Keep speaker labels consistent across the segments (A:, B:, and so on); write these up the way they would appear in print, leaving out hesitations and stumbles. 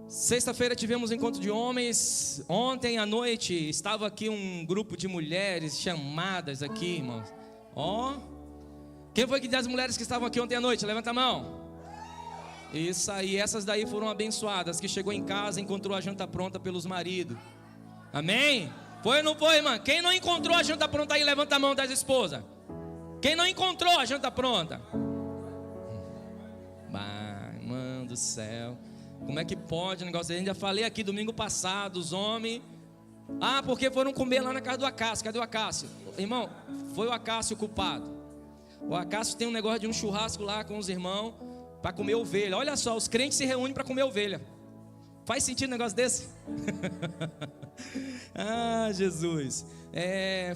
A: Sexta-feira tivemos um encontro de homens. Ontem à noite estava aqui um grupo de mulheres chamadas aqui, irmãos. Quem foi que das mulheres que estavam aqui ontem à noite? Levanta a mão. Isso aí, essas daí foram abençoadas, que chegou em casa e encontrou a janta pronta pelos maridos. Amém? Foi ou não foi, irmã? Quem não encontrou a janta pronta aí, levanta a mão das esposas. Quem não encontrou a janta pronta? Mano do céu, como é que pode um negócio? Eu já falei aqui domingo passado, os homens, porque foram comer lá na casa do Acácio. Cadê o Acácio? Irmão, foi o Acácio o culpado. O Acácio tem um negócio de um churrasco lá com os irmãos para comer ovelha. Olha só, os crentes se reúnem para comer ovelha. Faz sentido um negócio desse? Jesus.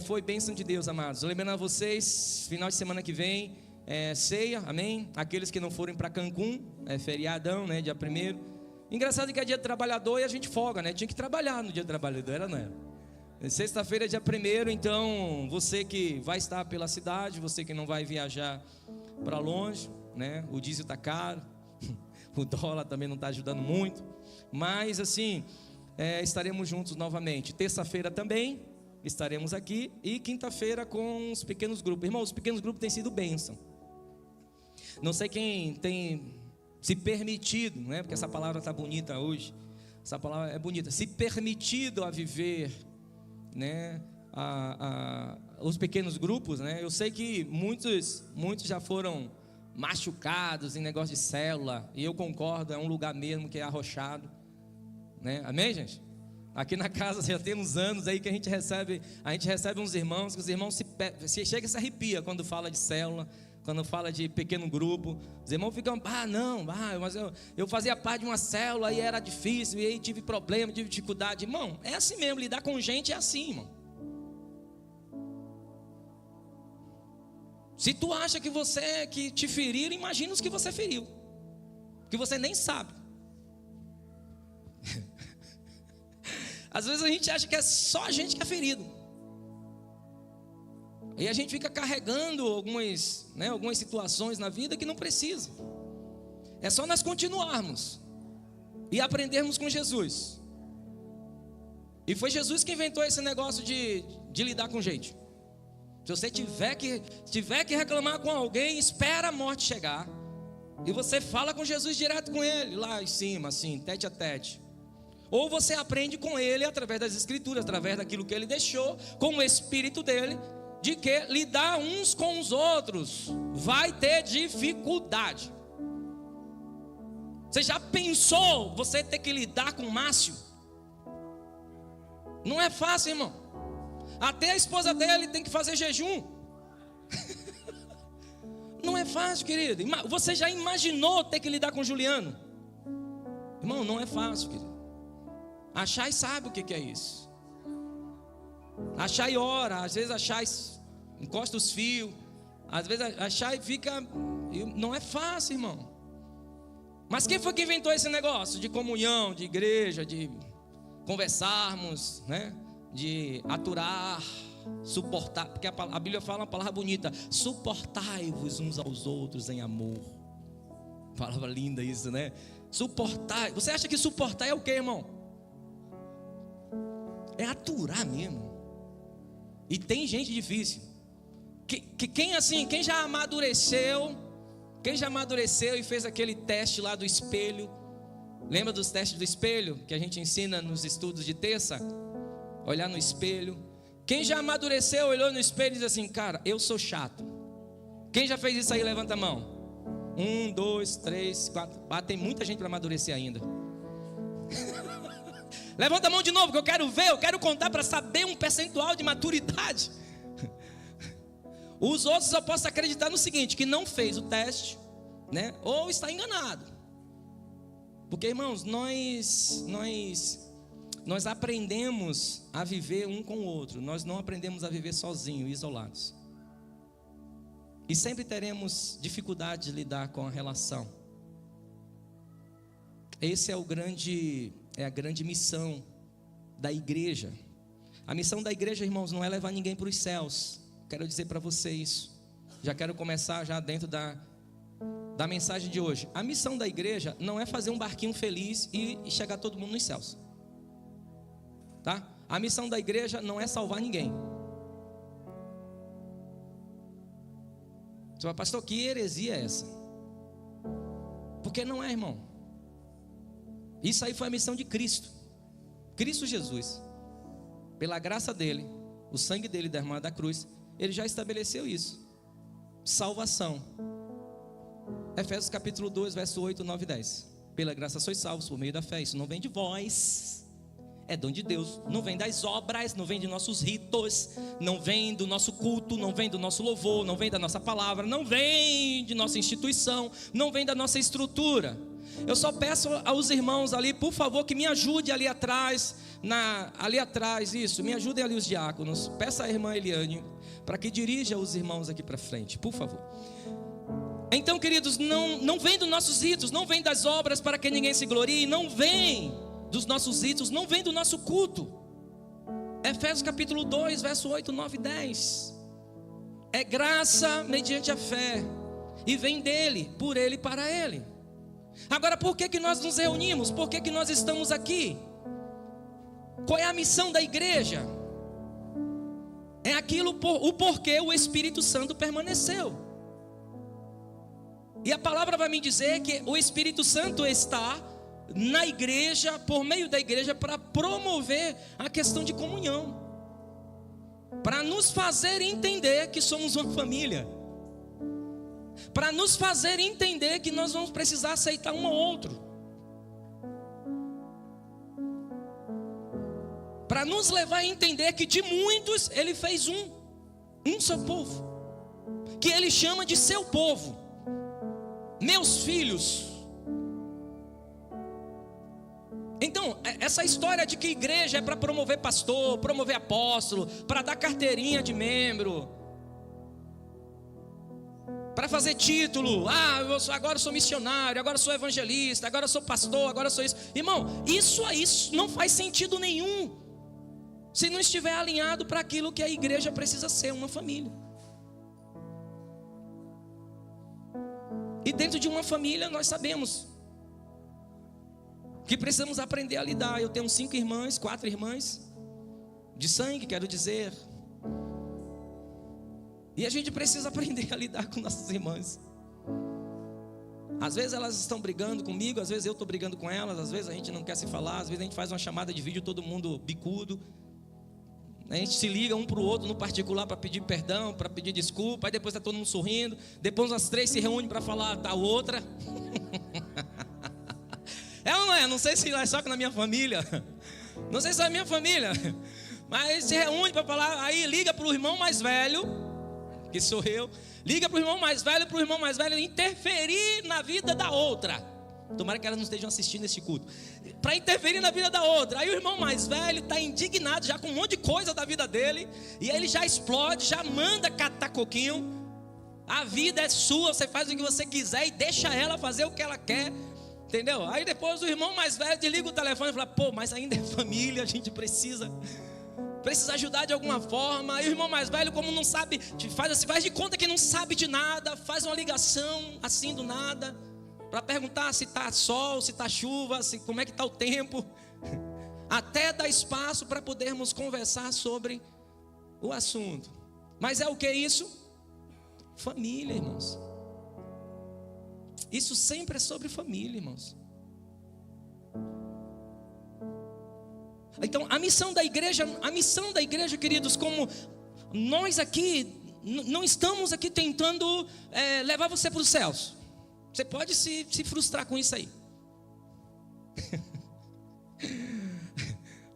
A: Foi bênção de Deus, amados. Lembrando a vocês, final de semana que vem ceia, amém? Aqueles que não forem para Cancún, feriadão, né? Dia 1º. Engraçado que é dia do trabalhador e a gente folga, né? Tinha que trabalhar no dia do trabalhador, não era? Sexta-feira é dia 1º, então você que vai estar pela cidade, você que não vai viajar para longe, né? O diesel está caro, o dólar também não está ajudando muito, mas assim, estaremos juntos novamente. Terça-feira também estaremos aqui e quinta-feira com os pequenos grupos. Irmão, os pequenos grupos têm sido bênção. Não sei quem tem se permitido, né? Porque essa palavra está bonita hoje. Essa palavra é bonita. Se permitido a viver, né? Os pequenos grupos, né? Eu sei que muitos já foram machucados em negócio de célula. E eu concordo, é um lugar mesmo que é arrochado, né? Amém, gente? Aqui na casa já tem uns anos aí que a gente recebe uns irmãos, que os irmãos chega e se arrepia quando fala de célula, quando fala de pequeno grupo. Os irmãos ficam, mas eu fazia parte de uma célula e era difícil, e aí tive problema, tive dificuldade. Irmão, é assim mesmo, lidar com gente é assim, irmão. Se tu acha que te feriram, imagina os que você feriu, que você nem sabe. Às vezes a gente acha que é só a gente que é ferido. E a gente fica carregando algumas situações na vida que não precisa. É só nós continuarmos e aprendermos com Jesus. E foi Jesus que inventou esse negócio de lidar com gente. Se você tiver que reclamar com alguém, espera a morte chegar. E você fala com Jesus direto com ele, lá em cima, assim, tete a tete. Ou você aprende com ele através das escrituras, através daquilo que ele deixou, com o espírito dele, de que lidar uns com os outros vai ter dificuldade. Você já pensou você ter que lidar com Márcio? Não é fácil, irmão. Até a esposa dele tem que fazer jejum. Não é fácil, querido. Você já imaginou ter que lidar com Juliano? Irmão, não é fácil, querido. A Chay sabe o que é isso. A Chay ora, às vezes a Chay encosta os fios, às vezes a Chay fica... Não é fácil, irmão. Mas quem foi que inventou esse negócio de comunhão, de igreja, de conversarmos, né? De aturar, suportar, porque a Bíblia fala uma palavra bonita: suportai-vos uns aos outros em amor. Palavra linda isso, né? Suportar. Você acha que suportar é o que, irmão? É aturar mesmo. E tem gente difícil. Quem já amadureceu e fez aquele teste lá do espelho? Lembra dos testes do espelho que a gente ensina nos estudos de terça? Olhar no espelho. Quem já amadureceu, olhou no espelho e diz assim: cara, eu sou chato. Quem já fez isso aí, levanta a mão. 1, 2, 3, 4. Tem muita gente para amadurecer ainda. Levanta a mão de novo, que eu quero contar para saber um percentual de maturidade. Os outros só posso acreditar no seguinte: que não fez o teste, né? Ou está enganado. Porque, irmãos, nós aprendemos a viver um com o outro. Nós não aprendemos a viver sozinhos, isolados. E sempre teremos dificuldade de lidar com a relação. Esse é a grande missão da igreja. A missão da igreja, irmãos, não é levar ninguém para os céus. Quero dizer para vocês. Já quero começar já dentro da mensagem de hoje. A missão da igreja não é fazer um barquinho feliz e chegar todo mundo nos céus, tá? A missão da igreja não é salvar ninguém. Você fala, pastor, que heresia é essa? Porque não é, irmão. Isso aí foi a missão de Cristo. Cristo Jesus, pela graça dele, o sangue dele derramado da cruz, ele já estabeleceu isso. Salvação. Efésios capítulo 2, verso 8, 9 e 10. Pela graça sois salvos por meio da fé. Isso não vem de vós, é dom de Deus. Não vem das obras, não vem de nossos ritos, não vem do nosso culto, não vem do nosso louvor, não vem da nossa palavra, não vem de nossa instituição, não vem da nossa estrutura. Eu só peço aos irmãos ali, por favor, que me ajude ali atrás, isso, me ajudem ali os diáconos. Peça à irmã Eliane para que dirija os irmãos aqui para frente, por favor. Então, queridos, não vem dos nossos ritos, não vem das obras para que ninguém se glorie, não vem dos nossos ritos, não vem do nosso culto. Efésios capítulo 2, verso 8, 9 e 10. É graça mediante a fé, e vem dele, por ele e para ele. Agora, por que nós nos reunimos? Por que nós estamos aqui? Qual é a missão da igreja? É aquilo, o porquê o Espírito Santo permaneceu. E a palavra vai me dizer que o Espírito Santo está na igreja, por meio da igreja, para promover a questão de comunhão, para nos fazer entender que somos uma família, para nos fazer entender que nós vamos precisar aceitar um ao outro, para nos levar a entender que de muitos ele fez um só povo, que ele chama de seu povo, meus filhos. Então, essa história de que igreja é para promover pastor, promover apóstolo, para dar carteirinha de membro, para fazer título, agora eu sou missionário, agora eu sou evangelista, agora eu sou pastor, agora eu sou isso. Irmão, isso aí não faz sentido nenhum, se não estiver alinhado para aquilo que a igreja precisa ser, uma família. E dentro de uma família nós sabemos que precisamos aprender a lidar. Eu tenho 5 irmãs, 4 irmãs de sangue, quero dizer. E a gente precisa aprender a lidar com nossas irmãs. Às vezes elas estão brigando comigo, às vezes eu estou brigando com elas, às vezes a gente não quer se falar, às vezes a gente faz uma chamada de vídeo, todo mundo bicudo. A gente se liga um para o outro no particular para pedir perdão, para pedir desculpa. Aí depois está todo mundo sorrindo. Depois as 3 se reúnem para falar da outra. É ou não é? Não sei se é só que na minha família. Não sei se é na minha família. Mas se reúne para falar. Aí liga para o irmão mais velho, que sou eu. Liga para o irmão mais velho interferir na vida da outra. Tomara que elas não estejam assistindo esse culto. Para interferir na vida da outra. Aí o irmão mais velho está indignado já com um monte de coisa da vida dele. E aí ele já explode, já manda catar coquinho. A vida é sua, você faz o que você quiser e deixa ela fazer o que ela quer. Entendeu? Aí depois o irmão mais velho desliga o telefone e fala: pô, mas ainda é família, a gente precisa ajudar de alguma forma. Aí o irmão mais velho, como não sabe, faz de conta que não sabe de nada, faz uma ligação assim do nada, para perguntar se está sol, se está chuva, como é que está o tempo, até dar espaço para podermos conversar sobre o assunto. Mas é o que isso? Família, irmãos. Isso sempre é sobre família, irmãos. Então, a missão da igreja, queridos, como nós aqui, não estamos aqui tentando levar você para os céus. Você pode se frustrar com isso aí.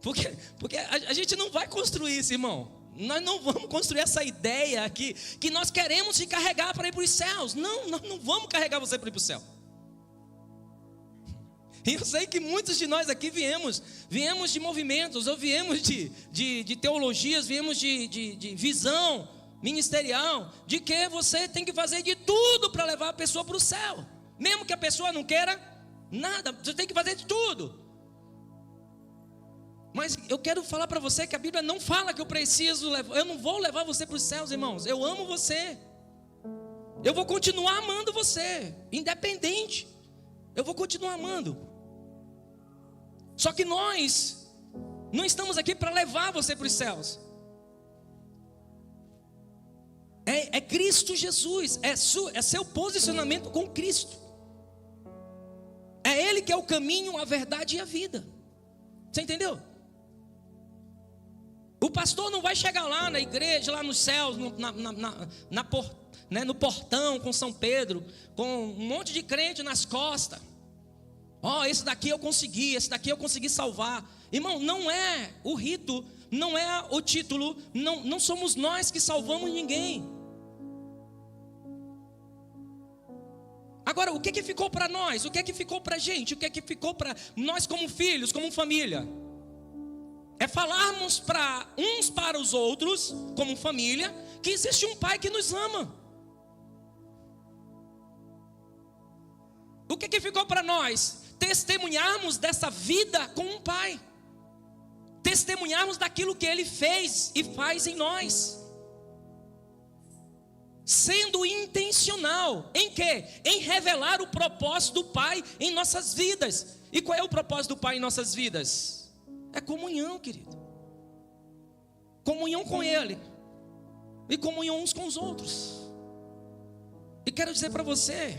A: Porque a gente não vai construir isso, irmão. Nós não vamos construir essa ideia aqui, que nós queremos te carregar para ir para os céus. Não, nós não vamos carregar você para ir para o céu. E eu sei que muitos de nós aqui viemos de movimentos, ou viemos de teologias, viemos de visão ministerial, de que você tem que fazer de tudo para levar a pessoa para o céu. Mesmo que a pessoa não queira nada, você tem que fazer de tudo. Mas eu quero falar para você que a Bíblia não fala que eu não vou levar você para os céus, irmãos. Eu amo você. Eu vou continuar amando você, independente. Eu vou continuar amando. Só que nós não estamos aqui para levar você para os céus. É Cristo Jesus, é seu posicionamento com Cristo. É Ele que é o caminho, a verdade e a vida. Você entendeu? O pastor não vai chegar lá na igreja, lá nos céus, no portão com São Pedro, com um monte de crente nas costas. Esse daqui eu consegui, esse daqui eu consegui salvar. Irmão, não é o rito, não é o título, não somos nós que salvamos ninguém. Agora, o que ficou para nós? O que ficou para a gente? O que ficou para nós como filhos, como família? É falarmos uns para os outros, como família, que existe um Pai que nos ama. O que ficou para nós? Testemunharmos dessa vida com um Pai. Testemunharmos daquilo que Ele fez e faz em nós. Sendo intencional, em quê? Em revelar o propósito do Pai em nossas vidas. E qual é o propósito do Pai em nossas vidas? É comunhão, querido. Comunhão com Ele. E comunhão uns com os outros. E quero dizer para você,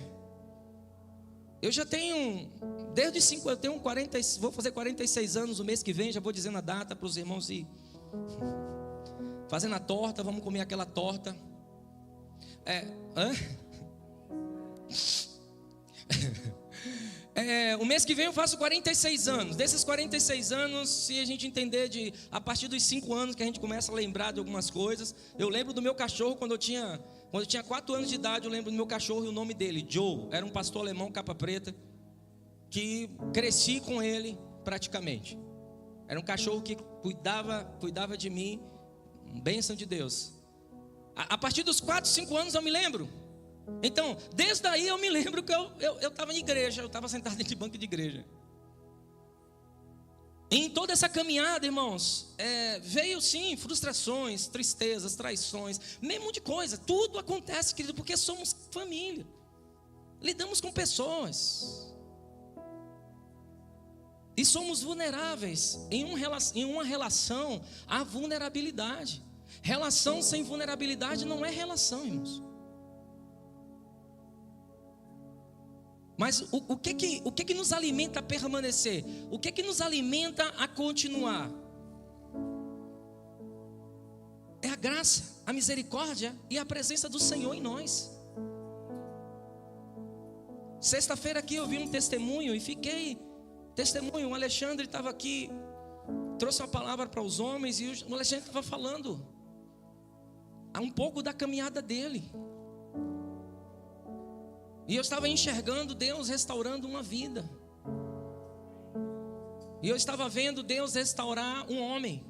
A: eu já tenho, eu tenho 40, vou fazer 46 anos no mês que vem, já vou dizendo a data para os irmãos ir fazendo a torta, vamos comer aquela torta. O mês que vem eu faço 46 anos. Desses 46 anos, se a gente entender a partir dos 5 anos que a gente começa a lembrar de algumas coisas. Eu lembro do meu cachorro quando eu tinha 4 anos de idade. Eu lembro do meu cachorro e o nome dele, Joe. Era um pastor alemão capa preta, que cresci com ele praticamente. Era um cachorro que cuidava de mim. Bênção de Deus. A partir dos 4, 5 anos eu me lembro. Então, desde aí eu me lembro que eu estava em igreja. Eu estava sentado dentro de banco de igreja. Em toda essa caminhada, irmãos, veio sim frustrações, tristezas, traições, meio monte de coisa. Tudo acontece, querido, porque somos família. Lidamos com pessoas. E somos vulneráveis. Em uma relação, há vulnerabilidade. Relação sem vulnerabilidade não é relação, irmãos. Mas o que nos alimenta a permanecer? O que nos alimenta a continuar? É a graça, a misericórdia e a presença do Senhor em nós. Sexta-feira aqui eu vi um testemunho e fiquei testemunho. O Alexandre estava aqui, trouxe uma palavra para os homens e o Alexandre estava falando um pouco da caminhada dele. E eu estava enxergando Deus restaurando uma vida. E eu estava vendo Deus restaurar um homem.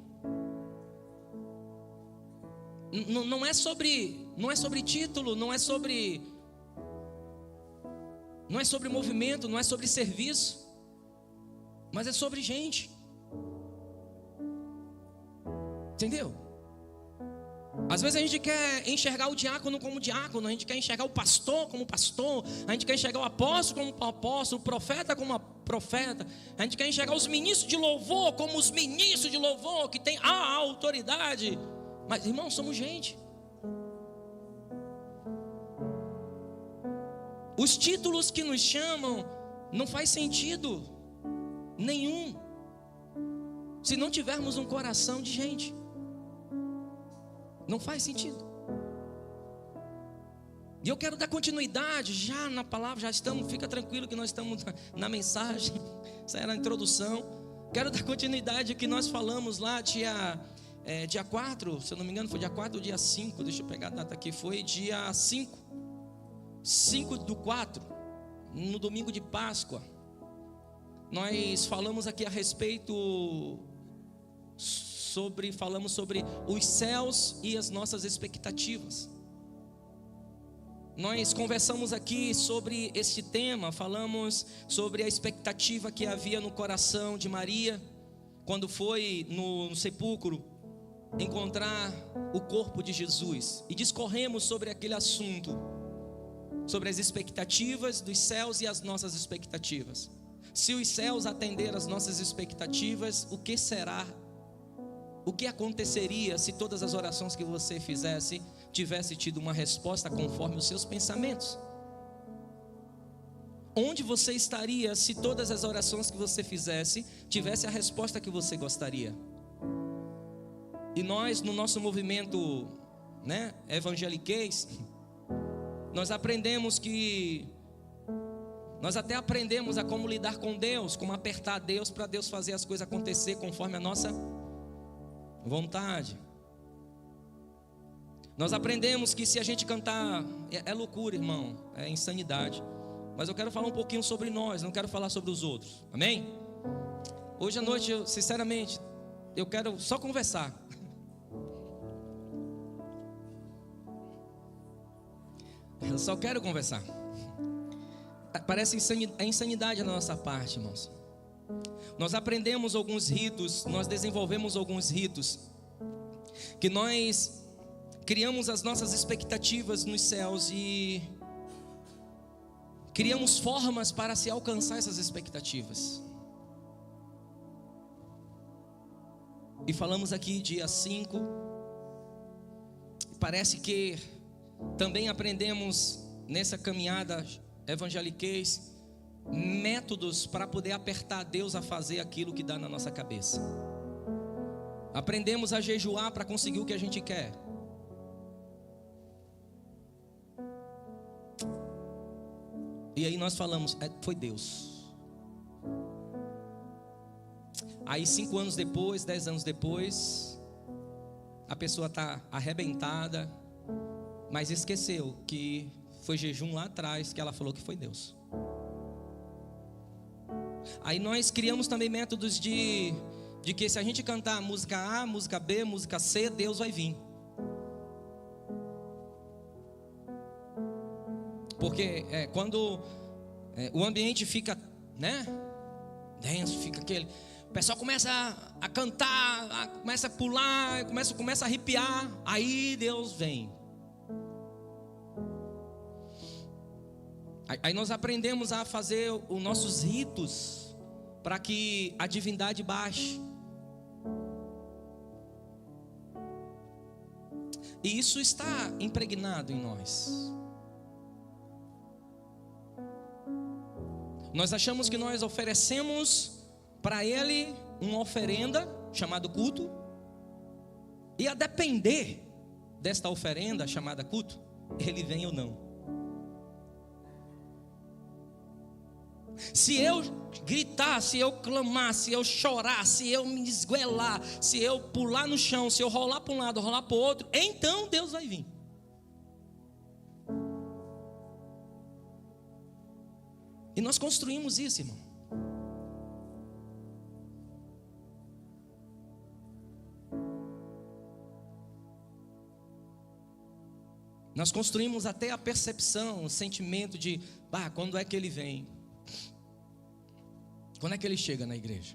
A: Não é sobre título, não é sobre movimento, não é sobre serviço, mas é sobre gente. Entendeu? Às vezes a gente quer enxergar o diácono como diácono, a gente quer enxergar o pastor como pastor, a gente quer enxergar o apóstolo como apóstolo, o profeta como profeta, a gente quer enxergar os ministros de louvor como os ministros de louvor que tem a autoridade. Mas, irmãos, somos gente. Os títulos que nos chamam não faz sentido nenhum se não tivermos um coração de gente. Não faz sentido. E eu quero dar continuidade já na palavra, fica tranquilo que nós estamos na mensagem. Essa era a introdução. Quero dar continuidade ao que nós falamos lá dia 4, se eu não me engano foi dia 4 ou dia 5, deixa eu pegar a data aqui, foi dia 5/4, no domingo de Páscoa. Nós falamos aqui a respeito falamos sobre os céus e as nossas expectativas. Nós conversamos aqui sobre este tema, falamos sobre a expectativa que havia no coração de Maria, quando foi no sepulcro encontrar o corpo de Jesus, e discorremos sobre aquele assunto. sobre as expectativas dos céus e as nossas expectativas. Se os céus atenderem às nossas expectativas, o que será? O que aconteceria se todas as orações que você fizesse tivesse tido uma resposta conforme os seus pensamentos? Onde você estaria se todas as orações que você fizesse tivesse a resposta que você gostaria? E nós, no nosso movimento, evangeliquez, nós até aprendemos a como lidar com Deus, como apertar Deus para Deus fazer as coisas acontecer conforme a nossa vontade. Nós aprendemos que se a gente cantar, é loucura, irmão, é insanidade. Mas eu quero falar um pouquinho sobre nós, não quero falar sobre os outros, amém? Hoje à noite, sinceramente, eu quero só conversar. Eu só quero conversar. Parece insanidade da nossa parte, irmãos. Nós aprendemos alguns ritos, nós desenvolvemos alguns ritos, que nós criamos as nossas expectativas nos céus e criamos formas para se alcançar essas expectativas. E falamos aqui dia 5. Parece que também aprendemos nessa caminhada evangeliquez métodos para poder apertar Deus a fazer aquilo que dá na nossa cabeça. Aprendemos a jejuar para conseguir o que a gente quer. E aí nós falamos, foi Deus. Aí 5 anos depois, 10 anos depois, a pessoa está arrebentada, mas esqueceu que foi jejum lá atrás que ela falou que foi Deus. Aí nós criamos também métodos de que se a gente cantar música A, música B, música C, Deus vai vir. Porque quando o ambiente fica, denso, fica aquele, o pessoal começa a cantar, começa a pular, começa a arrepiar, aí Deus vem. Aí nós aprendemos a fazer os nossos ritos para que a divindade baixe. E isso está impregnado em nós. Nós achamos que nós oferecemos para Ele uma oferenda chamada culto, e a depender desta oferenda chamada culto, Ele vem ou não. Se eu gritar, se eu clamar, se eu chorar, se eu me esguelar, se eu pular no chão, se eu rolar para um lado, rolar para o outro, então Deus vai vir. E nós construímos isso, irmão. Nós construímos até a percepção, o sentimento de, quando é que Ele vem? Quando é que Ele chega na igreja?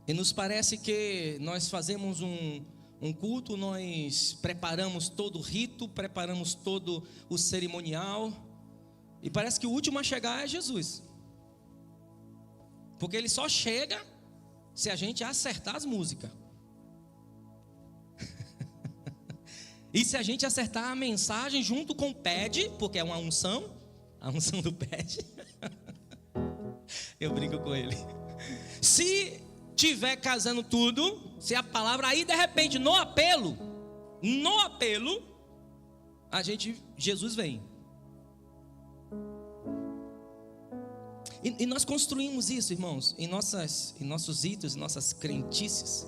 A: E nos parece que nós fazemos um culto, nós preparamos todo o rito, preparamos todo o cerimonial, e parece que o último a chegar é Jesus. Porque Ele só chega se a gente acertar as músicas. E se a gente acertar a mensagem junto com o pad, porque é uma unção, a unção do pad. Eu brinco com ele. Se tiver casando tudo, se a palavra aí de repente no apelo, Jesus vem. E nós construímos isso, irmãos, em nossos ritos, em nossas crentices.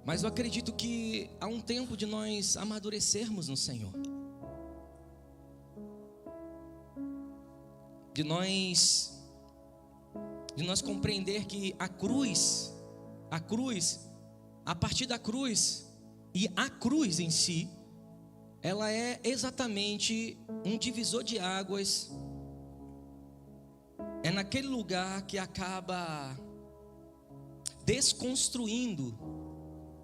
A: Mas eu acredito que há um tempo de nós amadurecermos no Senhor. De nós compreender que a cruz, a partir da cruz, e a cruz em si, ela é exatamente um divisor de águas. É naquele lugar que acaba desconstruindo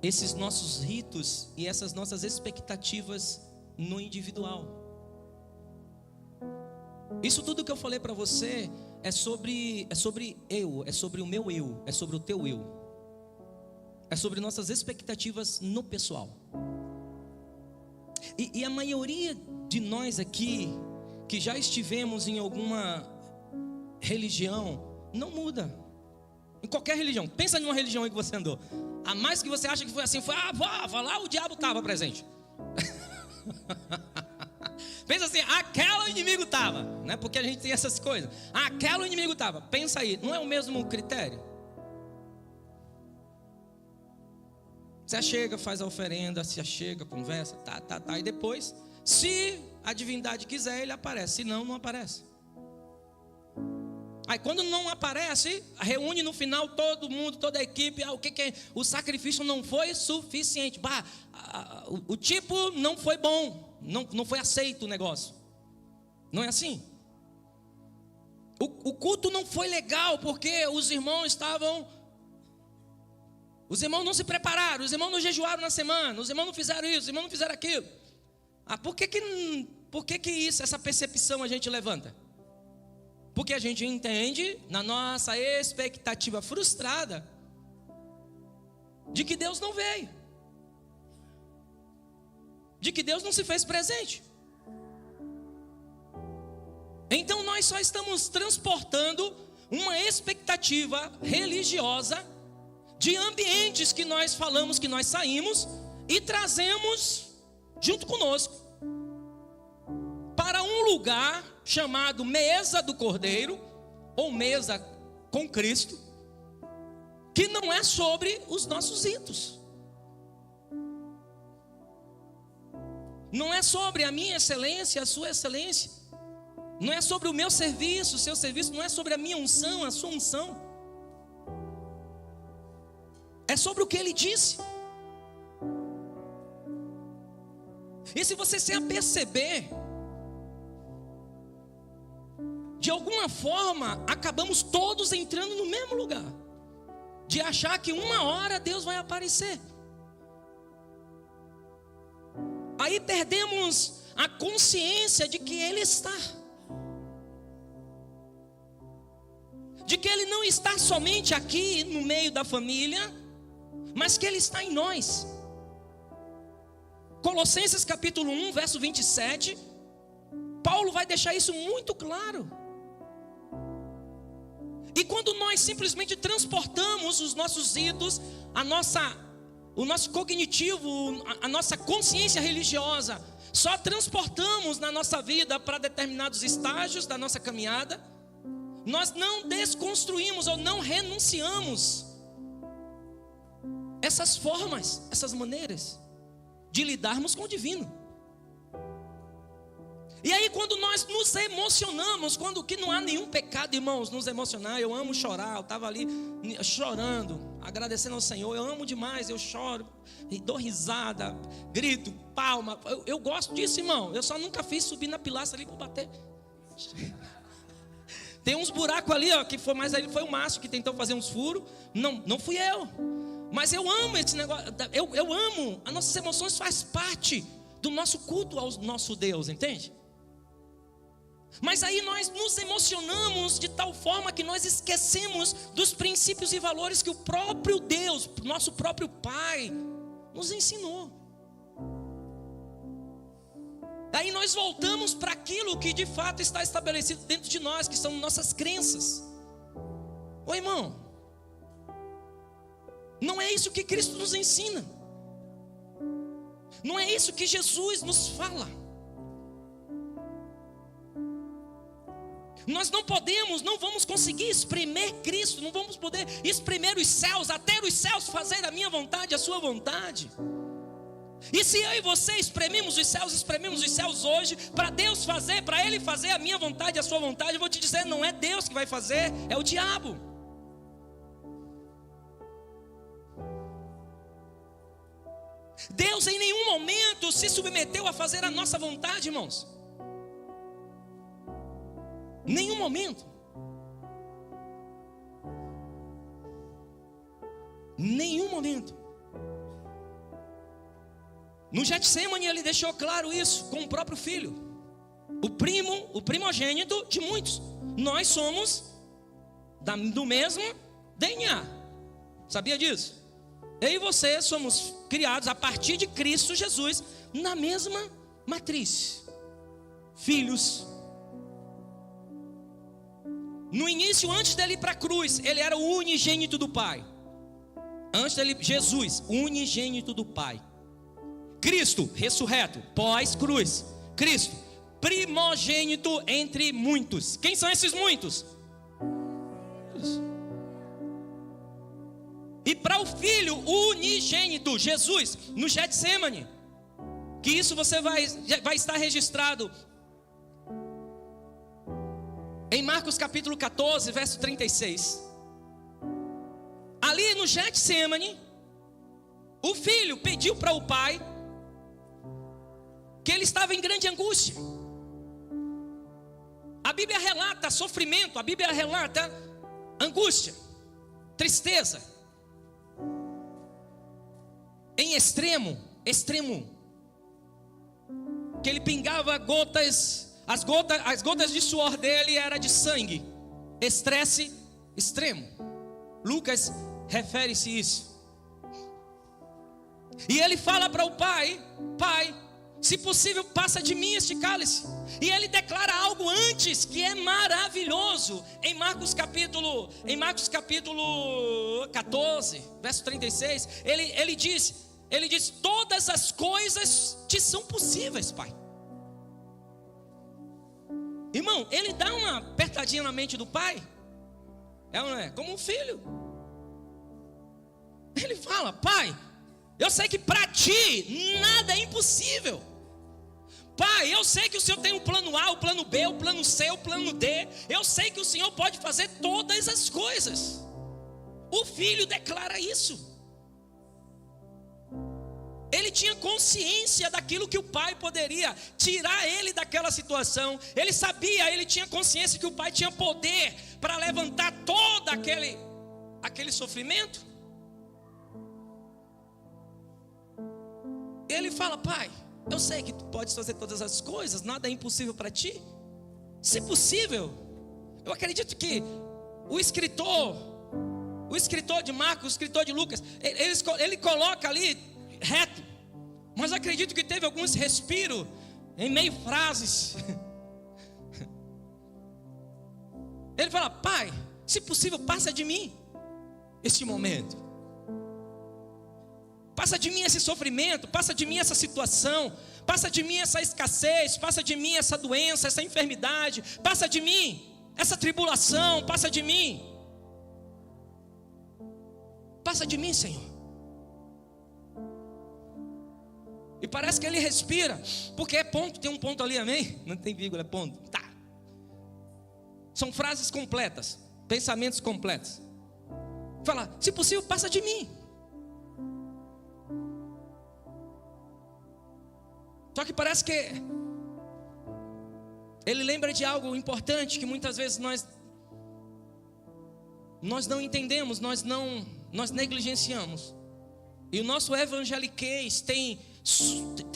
A: esses nossos ritos e essas nossas expectativas no individual. Isso tudo que eu falei para você é sobre eu, é sobre o meu eu, é sobre o teu eu, é sobre nossas expectativas no pessoal. E a maioria de nós aqui, que já estivemos em alguma religião, não muda. Em qualquer religião, pensa em uma religião aí que você andou. A mais que você acha que foi assim, foi lá o diabo estava presente. Pensa assim, aquela inimigo estava, né? Porque a gente tem essas coisas. Aquela inimigo estava. Pensa aí, não é o mesmo critério? Você chega, faz a oferenda, se chega, conversa, e depois, se a divindade quiser, ele aparece. Se não, não aparece. Aí quando não aparece, reúne no final todo mundo, toda a equipe. O que é? O sacrifício não foi suficiente. O tipo não foi bom. Não foi aceito o negócio. Não é assim? O culto não foi legal porque os irmãos não se prepararam, os irmãos não jejuaram na semana, os irmãos não fizeram isso, os irmãos não fizeram aquilo. Por que isso, essa percepção a gente levanta? Porque a gente entende, na nossa expectativa frustrada, de que Deus não veio, de que Deus não se fez presente. Então nós só estamos transportando uma expectativa religiosa de ambientes que nós falamos que nós saímos e trazemos junto conosco para um lugar chamado mesa do Cordeiro, ou mesa com Cristo, que não é sobre os nossos ritos, não é sobre a minha excelência, a sua excelência, não é sobre o meu serviço, o seu serviço, não é sobre a minha unção, a sua unção, é sobre o que ele disse. E se você se aperceber, de alguma forma, acabamos todos entrando no mesmo lugar, de achar que uma hora Deus vai aparecer. Aí perdemos a consciência de que Ele está, de que Ele não está somente aqui no meio da família, mas que Ele está em nós. Colossenses capítulo 1, verso 27, Paulo vai deixar isso muito claro. E quando nós simplesmente transportamos os nossos ritos, o nosso cognitivo, a nossa consciência religiosa, só transportamos na nossa vida para determinados estágios da nossa caminhada, nós não desconstruímos ou não renunciamos essas formas, essas maneiras de lidarmos com o divino. E aí quando nós nos emocionamos, quando que não há nenhum pecado, irmãos, nos emocionar. Eu amo chorar, eu estava ali chorando, agradecendo ao Senhor. Eu amo demais, eu choro, dou risada, grito, palma. Eu gosto disso, irmão. Eu só nunca fiz subir na pilastra ali para bater. Tem uns buracos ali, ó, que foi, mas aí foi o Márcio que tentou fazer uns furos. Não fui eu. Mas eu amo esse negócio, eu amo. As nossas emoções faz parte do nosso culto ao nosso Deus, entende? Mas aí nós nos emocionamos de tal forma que nós esquecemos dos princípios e valores que o próprio Deus, nosso próprio Pai, nos ensinou. Aí nós voltamos para aquilo que de fato está estabelecido dentro de nós, que são nossas crenças. Ô irmão, não é isso que Cristo nos ensina, não é isso que Jesus nos fala. Nós não vamos conseguir espremer Cristo, não vamos poder espremer os céus, até os céus fazer a minha vontade, a sua vontade. E se eu e você esprememos os céus hoje, para Deus fazer, para Ele fazer a minha vontade, a sua vontade, eu vou te dizer, não é Deus que vai fazer, é o diabo. Deus em nenhum momento se submeteu a fazer a nossa vontade, irmãos. Nenhum momento. Nenhum momento. No Getsemane ele deixou claro isso com o próprio filho. O primogênito de muitos. Nós somos do mesmo DNA. Sabia disso? Eu e você somos criados a partir de Cristo Jesus na mesma matriz. Filhos. No início, antes dele ir para a cruz, ele era o unigênito do Pai. Antes dele, Jesus, unigênito do Pai. Cristo, ressurreto, pós-cruz. Cristo, primogênito entre muitos. Quem são esses muitos? E para o Filho unigênito, Jesus, no Getsemane, que isso você vai estar registrado em Marcos capítulo 14, verso 36. Ali no Getsemane, o filho pediu para o pai que ele estava em grande angústia. A Bíblia relata sofrimento, a Bíblia relata angústia, tristeza, em extremo, que ele pingava gotas. As gotas de suor dele era de sangue. Estresse extremo. Lucas refere-se a isso. E ele fala para o pai: Pai, se possível, passa de mim este cálice. E ele declara algo antes que é maravilhoso. Em Marcos capítulo 14, verso 36, ele diz: todas as coisas te são possíveis, Pai. Irmão, ele dá uma apertadinha na mente do pai. É ou não é? Como um filho. Ele fala: Pai, eu sei que para ti nada é impossível. Pai, eu sei que o Senhor tem o plano A, o plano B, o plano C, o plano D. Eu sei que o Senhor pode fazer todas as coisas. O filho declara isso. Ele tinha consciência daquilo que o pai poderia tirar ele daquela situação. Ele sabia, ele tinha consciência que o pai tinha poder para levantar todo aquele sofrimento. Ele fala: Pai, eu sei que tu podes fazer todas as coisas, nada é impossível para ti. Se possível, eu acredito que o escritor de Marcos, o escritor de Lucas, ele coloca ali reto, mas acredito que teve alguns respiros em meio frases. Ele fala: Pai, se possível, passa de mim este momento, passa de mim esse sofrimento, passa de mim essa situação, passa de mim essa escassez, passa de mim essa doença, essa enfermidade, passa de mim essa tribulação, passa de mim, Senhor. E parece que ele respira, porque é ponto, tem um ponto ali, amém? Não tem vírgula, é ponto. Tá. São frases completas, pensamentos completos. Fala: se possível, passa de mim. Só que parece que ele lembra de algo importante que muitas vezes nós não entendemos, nós negligenciamos. E o nosso evangeliquez tem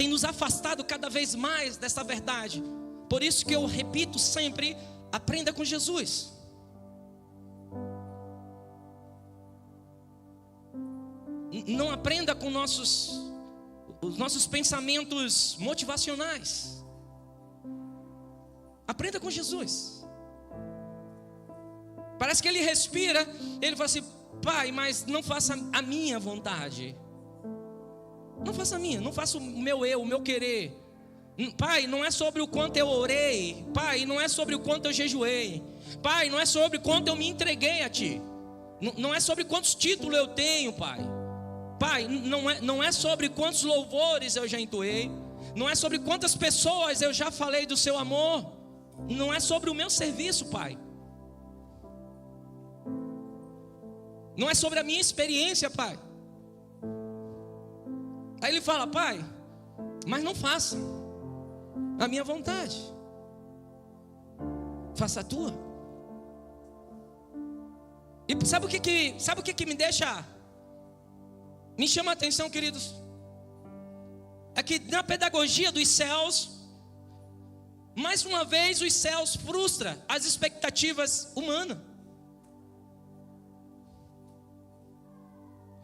A: nos afastado cada vez mais dessa verdade. Por isso que eu repito sempre: aprenda com Jesus. Não aprenda com os nossos pensamentos motivacionais. Aprenda com Jesus. Parece que ele respira, ele fala assim: Pai, mas não faça a minha vontade. Não faça a minha, não faça o meu eu, o meu querer. Pai, não é sobre o quanto eu orei. Pai, não é sobre o quanto eu jejuei. Pai, não é sobre o quanto eu me entreguei a Ti. Não é sobre quantos títulos eu tenho, Pai. Pai, não é sobre quantos louvores eu já entoei. Não é sobre quantas pessoas eu já falei do Seu amor. Não é sobre o meu serviço, Pai. Não é sobre a minha experiência, Pai. Aí ele fala: Pai, mas não faça a minha vontade, faça a tua. E sabe o que me chama a atenção, queridos? aqui na pedagogia dos céus, mais uma vez os céus frustram as expectativas humanas.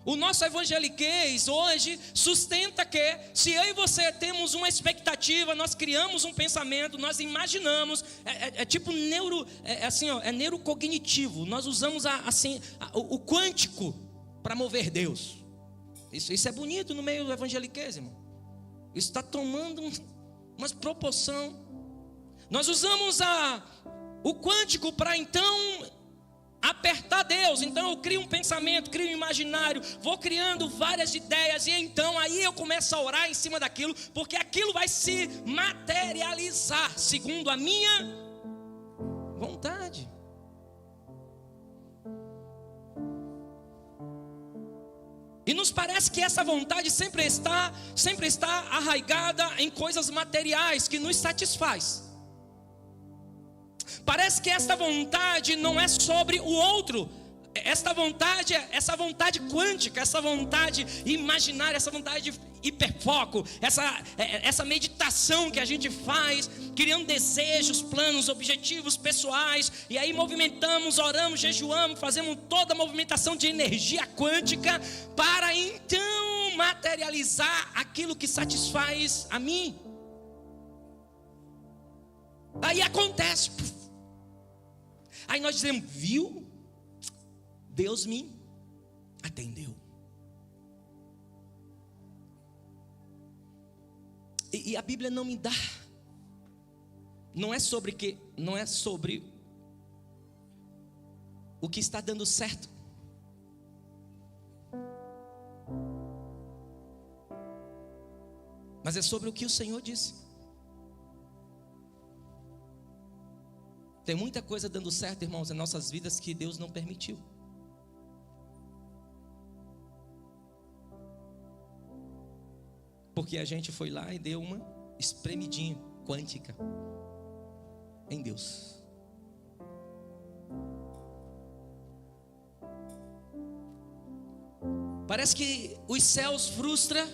A: O nosso evangeliquez hoje sustenta que, se eu e você temos uma expectativa, nós criamos um pensamento, nós imaginamos, é tipo neurocognitivo. Nós usamos o quântico para mover Deus. Isso é bonito no meio do evangeliquez, irmão. Isso está tomando uma proporção. Nós usamos o quântico para então apertar Deus. Então eu crio um pensamento, crio um imaginário, vou criando várias ideias, e então aí eu começo a orar em cima daquilo, porque aquilo vai se materializar segundo a minha vontade. E nos parece que essa vontade sempre está arraigada em coisas materiais que nos satisfaz. Parece que esta vontade não é sobre o outro. Essa vontade quântica, essa vontade imaginária, essa vontade de hiperfoco, essa meditação que a gente faz, criando desejos, planos, objetivos pessoais, e aí movimentamos, oramos, jejuamos, fazemos toda a movimentação de energia quântica para então materializar aquilo que satisfaz a mim. Aí acontece, aí nós dizemos, viu? Deus me atendeu. E a Bíblia não me dá. Não é sobre o que está dando certo. Mas é sobre o que o Senhor disse. Tem muita coisa dando certo, irmãos, em nossas vidas que Deus não permitiu. Porque a gente foi lá e deu uma espremidinha quântica em Deus. Parece que os céus frustram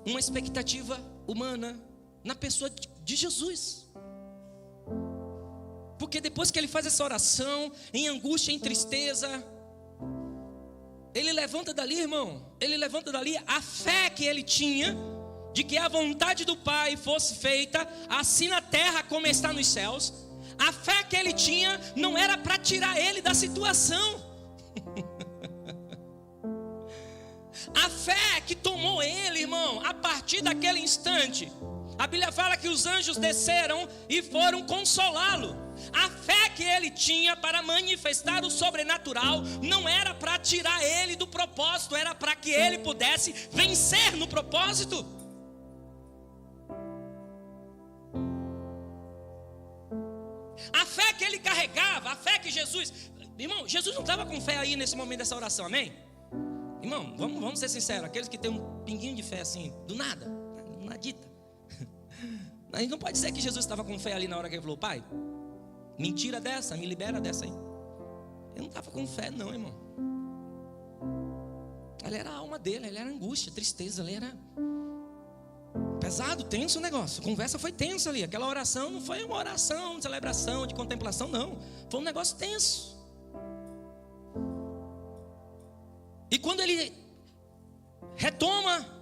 A: uma expectativa humana na pessoa de Jesus. Porque depois que ele faz essa oração, em angústia, em tristeza, ele levanta dali, irmão, a fé que ele tinha, de que a vontade do Pai fosse feita, assim na terra como está nos céus. A fé que ele tinha não era para tirar ele da situação. A fé que tomou ele, irmão, a partir daquele instante, a Bíblia fala que os anjos desceram e foram consolá-lo. A fé que ele tinha para manifestar o sobrenatural não era para tirar ele do propósito, era para que ele pudesse vencer no propósito. A fé que ele carregava, a fé que Jesus... Irmão, Jesus não estava com fé aí nesse momento dessa oração, amém? Irmão, vamos ser sinceros, aqueles que têm um pinguinho de fé assim, do nada, nadita. A gente não pode dizer que Jesus estava com fé ali na hora que ele falou, Pai, me tira dessa, me libera dessa aí. Ele não estava com fé não, irmão. Ele era a alma dele, ele era angústia, tristeza, ele era pesado, tenso o negócio. A conversa foi tensa ali, aquela oração não foi uma oração de celebração, de contemplação, não. Foi um negócio tenso. E quando ele retoma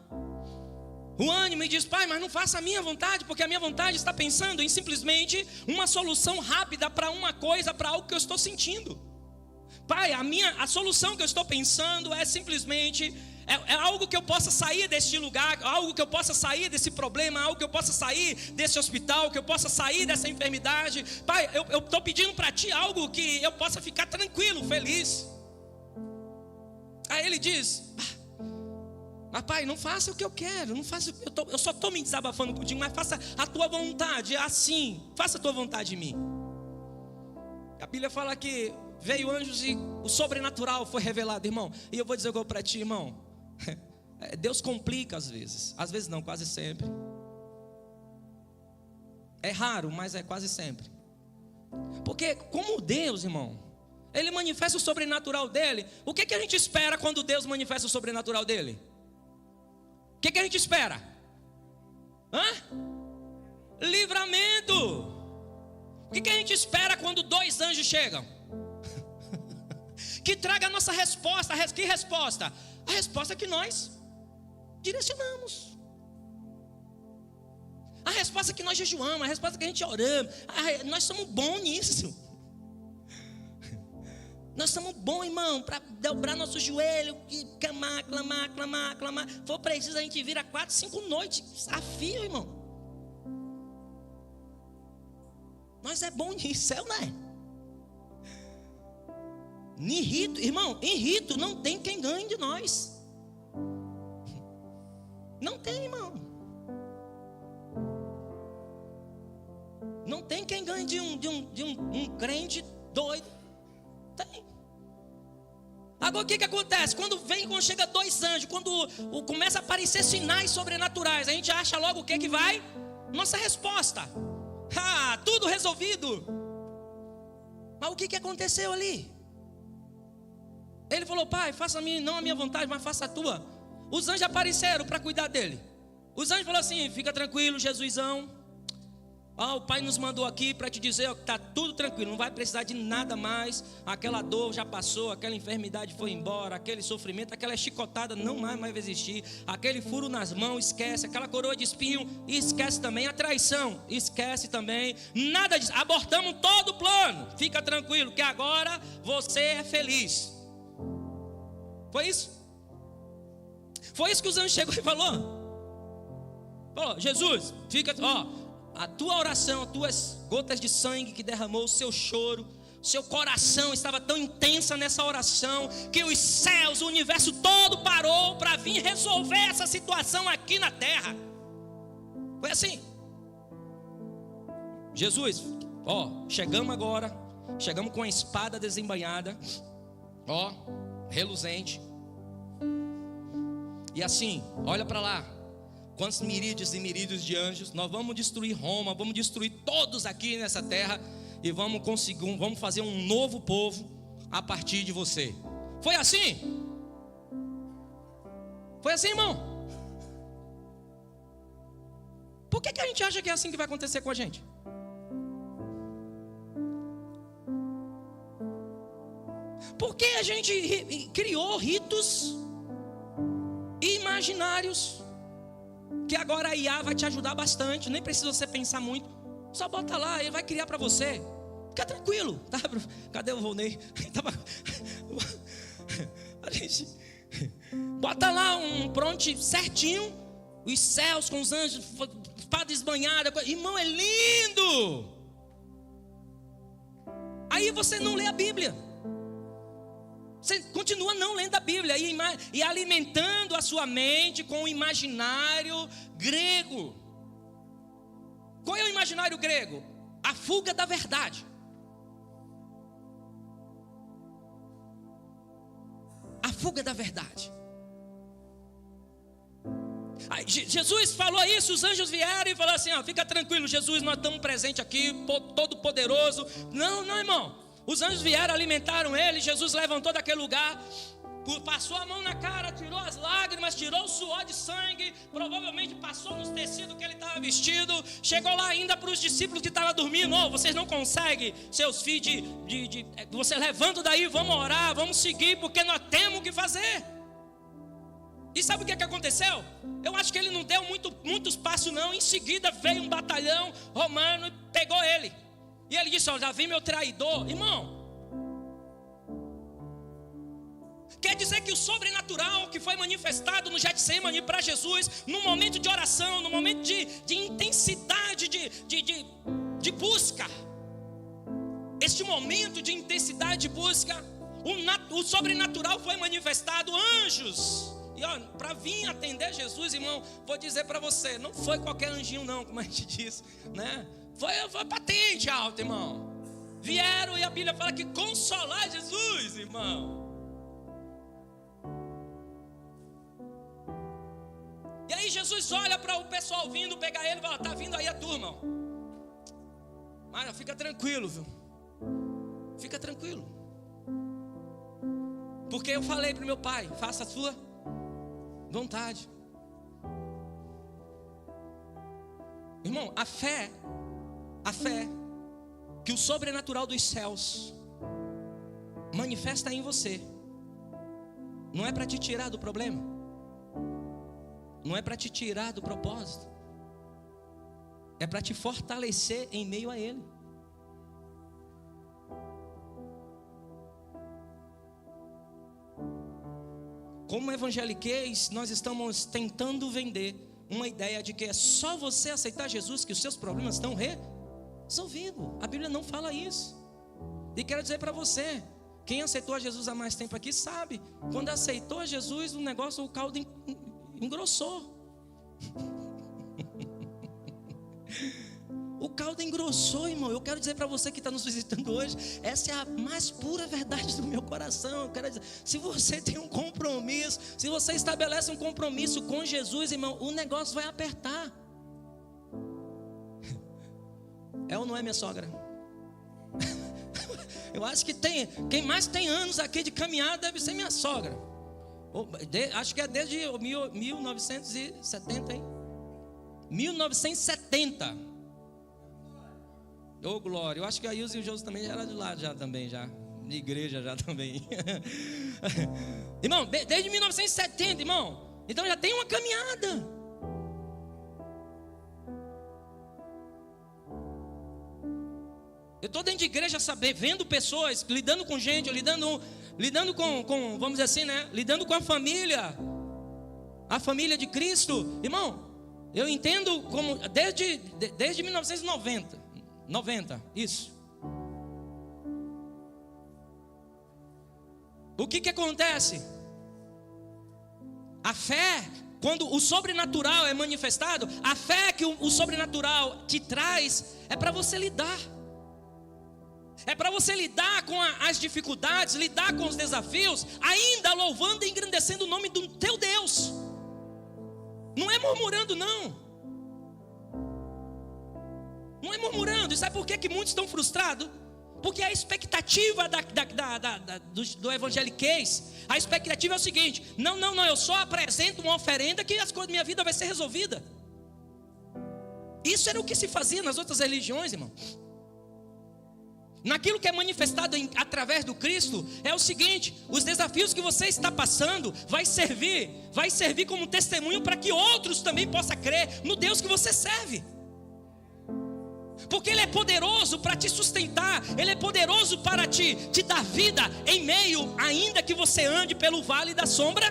A: o ânimo e diz, Pai, mas não faça a minha vontade, porque a minha vontade está pensando em simplesmente uma solução rápida para uma coisa, para algo que eu estou sentindo. Pai, a solução que eu estou pensando é simplesmente, é algo que eu possa sair deste lugar, algo que eu possa sair desse problema, algo que eu possa sair desse hospital, que eu possa sair dessa enfermidade. Pai, eu estou pedindo para Ti algo que eu possa ficar tranquilo, feliz. Aí ele diz, mas Pai, não faça o que eu quero, não faça, eu só estou me desabafando contigo, mas faça a Tua vontade, assim, faça a Tua vontade em mim. A Bíblia fala que veio anjos e o sobrenatural foi revelado, irmão. E eu vou dizer algo para ti, irmão, Deus complica às vezes não, quase sempre. É raro, mas é quase sempre. Porque como Deus, irmão, Ele manifesta o sobrenatural dele. O que a gente espera quando Deus manifesta o sobrenatural dele? O que a gente espera? Livramento. O que a gente espera quando 2 anjos chegam? Que traga a nossa resposta. Que resposta? A resposta que nós direcionamos. A resposta que nós jejuamos, a resposta que a gente oramos. Nós somos bons nisso. Nós somos bons, irmão, para dobrar nosso joelho, clamar. For preciso, a gente vira 4, 5 noites a fio, irmão. Nós é bom nisso, não é? Em rito, irmão, em rito não tem quem ganhe de nós. Não tem, irmão. Não tem quem ganhe de um crente doido. Tem. Agora o que acontece? Quando chega 2 anjos, quando começa a aparecer sinais sobrenaturais, a gente acha logo o que vai? Nossa resposta. Tudo resolvido. Mas o que aconteceu ali? Ele falou: pai, faça não a minha vontade, mas faça a tua. Os anjos apareceram para cuidar dele. Os anjos falaram assim: fica tranquilo, Jesusão. O pai nos mandou aqui para te dizer que está tudo tranquilo, não vai precisar de nada mais. Aquela dor já passou, aquela enfermidade foi embora, aquele sofrimento, aquela chicotada não mais vai existir, aquele furo nas mãos, esquece, aquela coroa de espinho, esquece também, a traição, esquece também, nada disso, abortamos todo o plano. Fica tranquilo que agora você é feliz. Foi isso? Foi isso que os anjos chegou e falou: Jesus, fica, a tua oração, as tuas gotas de sangue que derramou, o seu choro, seu coração estava tão intensa nessa oração, que os céus, o universo todo parou para vir resolver essa situação aqui na terra. Foi assim. Jesus, chegamos agora, chegamos com a espada desembainhada, reluzente. E assim, olha para lá. Quantos miríades e miríades de anjos. Nós vamos destruir Roma, vamos destruir todos aqui nessa terra, e vamos fazer um novo povo a partir de você. Foi assim? Foi assim, irmão? Por que a gente acha que é assim que vai acontecer com a gente? Porque a gente criou ritos imaginários, que agora a IA vai te ajudar bastante, nem precisa você pensar muito, só bota lá, ele vai criar para você. Fica tranquilo, tá? Cadê o Volney? A gente bota lá um prompt certinho, os céus com os anjos, espada esbanhada, irmão, é lindo. Aí você não lê a Bíblia, você continua não lendo a Bíblia e alimentando a sua mente com o imaginário grego. Qual é o imaginário grego? A fuga da verdade. A fuga da verdade. Aí, Jesus falou isso, os anjos vieram e falaram assim: fica tranquilo, Jesus, nós estamos presentes aqui, todo poderoso. Não, irmão. Os anjos vieram, alimentaram ele. Jesus levantou daquele lugar, passou a mão na cara, tirou as lágrimas, tirou o suor de sangue, provavelmente passou nos tecidos que ele estava vestido. Chegou lá ainda para os discípulos que estavam dormindo: vocês não conseguem, seus filhos você levanta daí, vamos orar, vamos seguir, porque nós temos o que fazer. E sabe o que aconteceu? Eu acho que ele não deu muitos passos não. Em seguida veio um batalhão romano e pegou ele. E ele disse: já vi meu traidor. Irmão, quer dizer que o sobrenatural que foi manifestado no Getsemane para Jesus, no momento de oração, no momento de intensidade de busca, este momento de intensidade de busca, o sobrenatural foi manifestado, anjos. E para vir atender Jesus, irmão, vou dizer para você, não foi qualquer anjinho não, como a gente diz, né? Foi patente alta, irmão. Vieram e a Bíblia fala que consolar Jesus, irmão. E aí Jesus olha para o pessoal vindo pegar ele e fala: tá vindo aí a turma. Mas fica tranquilo, viu? Fica tranquilo. Porque eu falei para o meu pai: faça a sua vontade. Irmão, a fé que o sobrenatural dos céus manifesta em você, não é para te tirar do problema, não é para te tirar do propósito, é para te fortalecer em meio a ele. Como evangeliquez, nós estamos tentando vender uma ideia de que é só você aceitar Jesus que os seus problemas estão resolvidos. A Bíblia não fala isso. E quero dizer para você, quem aceitou a Jesus há mais tempo aqui sabe, quando aceitou a Jesus, o negócio, o caldo engrossou. O caldo engrossou, irmão. Eu quero dizer para você que está nos visitando hoje, essa é a mais pura verdade do meu coração. Eu quero dizer, se você tem um compromisso, se você estabelece um compromisso com Jesus, irmão, o negócio vai apertar. É ou não é, minha sogra? Eu acho que quem mais tem anos aqui de caminhada deve ser minha sogra. Acho que é desde 1970, hein? 1970. Ô, glória, eu acho que a Ilse e o José também já era de lá, já também, já. De igreja já também. Irmão, desde 1970, irmão. Então já tem uma caminhada. Eu estou dentro de igreja, vendo pessoas, lidando com gente, lidando com, vamos dizer assim, né? Lidando com a família de Cristo. Irmão, eu entendo como, desde 1990, isso. O que acontece? A fé, quando o sobrenatural é manifestado, a fé que o sobrenatural te traz, é para você lidar. É para você lidar com as dificuldades, lidar com os desafios, ainda louvando e engrandecendo o nome do teu Deus. Não é murmurando, não. Não é murmurando. E sabe por que muitos estão frustrados? Porque a expectativa do evangeliquez, a expectativa é o seguinte: não, eu só apresento uma oferenda que as coisas da minha vida vai ser resolvida. Isso era o que se fazia nas outras religiões, irmão. Naquilo que é manifestado através do Cristo, é o seguinte: os desafios que você está passando vai servir como testemunho para que outros também possam crer no Deus que você serve. Porque Ele é poderoso para te sustentar, Ele é poderoso para te dar vida em meio, ainda que você ande pelo vale da sombra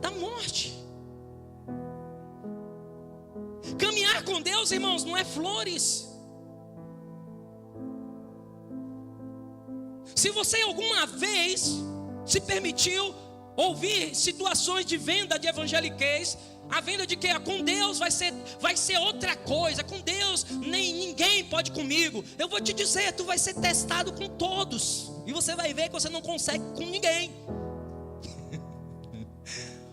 A: da morte. Caminhar com Deus, irmãos, não é flores. Se você alguma vez se permitiu ouvir situações de venda de evangeliquez, a venda de que com Deus vai ser outra coisa, com Deus ninguém pode comigo, eu vou te dizer, tu vai ser testado com todos, e você vai ver que você não consegue com ninguém.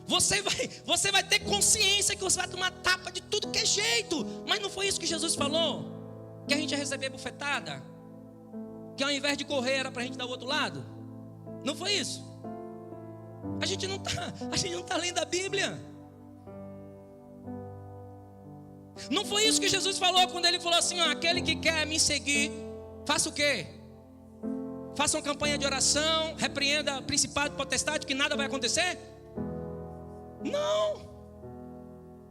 A: Você vai ter consciência que você vai tomar tapa de tudo que é jeito. Mas não foi isso que Jesus falou? Que a gente ia receber bufetada? Que ao invés de correr era para a gente dar o outro lado? Não foi isso? A gente não está lendo a Bíblia. Não foi isso que Jesus falou quando Ele falou assim: ó, aquele que quer me seguir, faça o quê? Faça uma campanha de oração, repreenda principado e potestade, que nada vai acontecer? Não.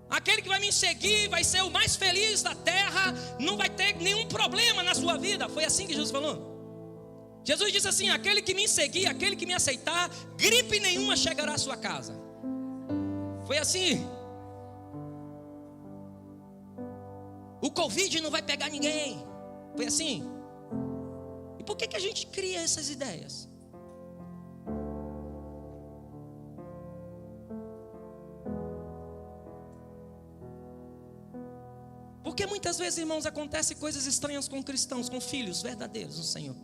A: Aquele que vai me seguir vai ser o mais feliz da terra, não vai ter nenhum problema na sua vida. Foi assim que Jesus falou. Jesus disse assim: aquele que me seguir, aquele que me aceitar, gripe nenhuma chegará à sua casa. Foi assim. O Covid não vai pegar ninguém. Foi assim. E por que a gente cria essas ideias? Porque muitas vezes, irmãos, acontecem coisas estranhas com cristãos, com filhos verdadeiros do Senhor.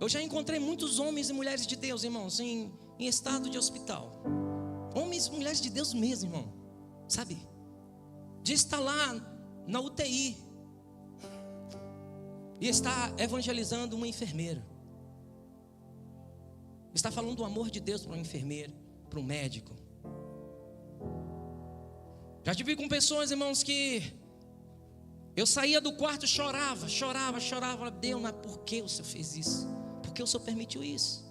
A: Eu já encontrei muitos homens e mulheres de Deus, irmãos, em estado de hospital. Homens e mulheres de Deus mesmo, irmão. Sabe? De estar lá na UTI e estar evangelizando uma enfermeira. Está falando do amor de Deus para uma enfermeira, para um médico. Já tive com pessoas, irmãos, que eu saía do quarto, chorava. Deus, mas por que o Senhor fez isso? Por que o Senhor permitiu isso?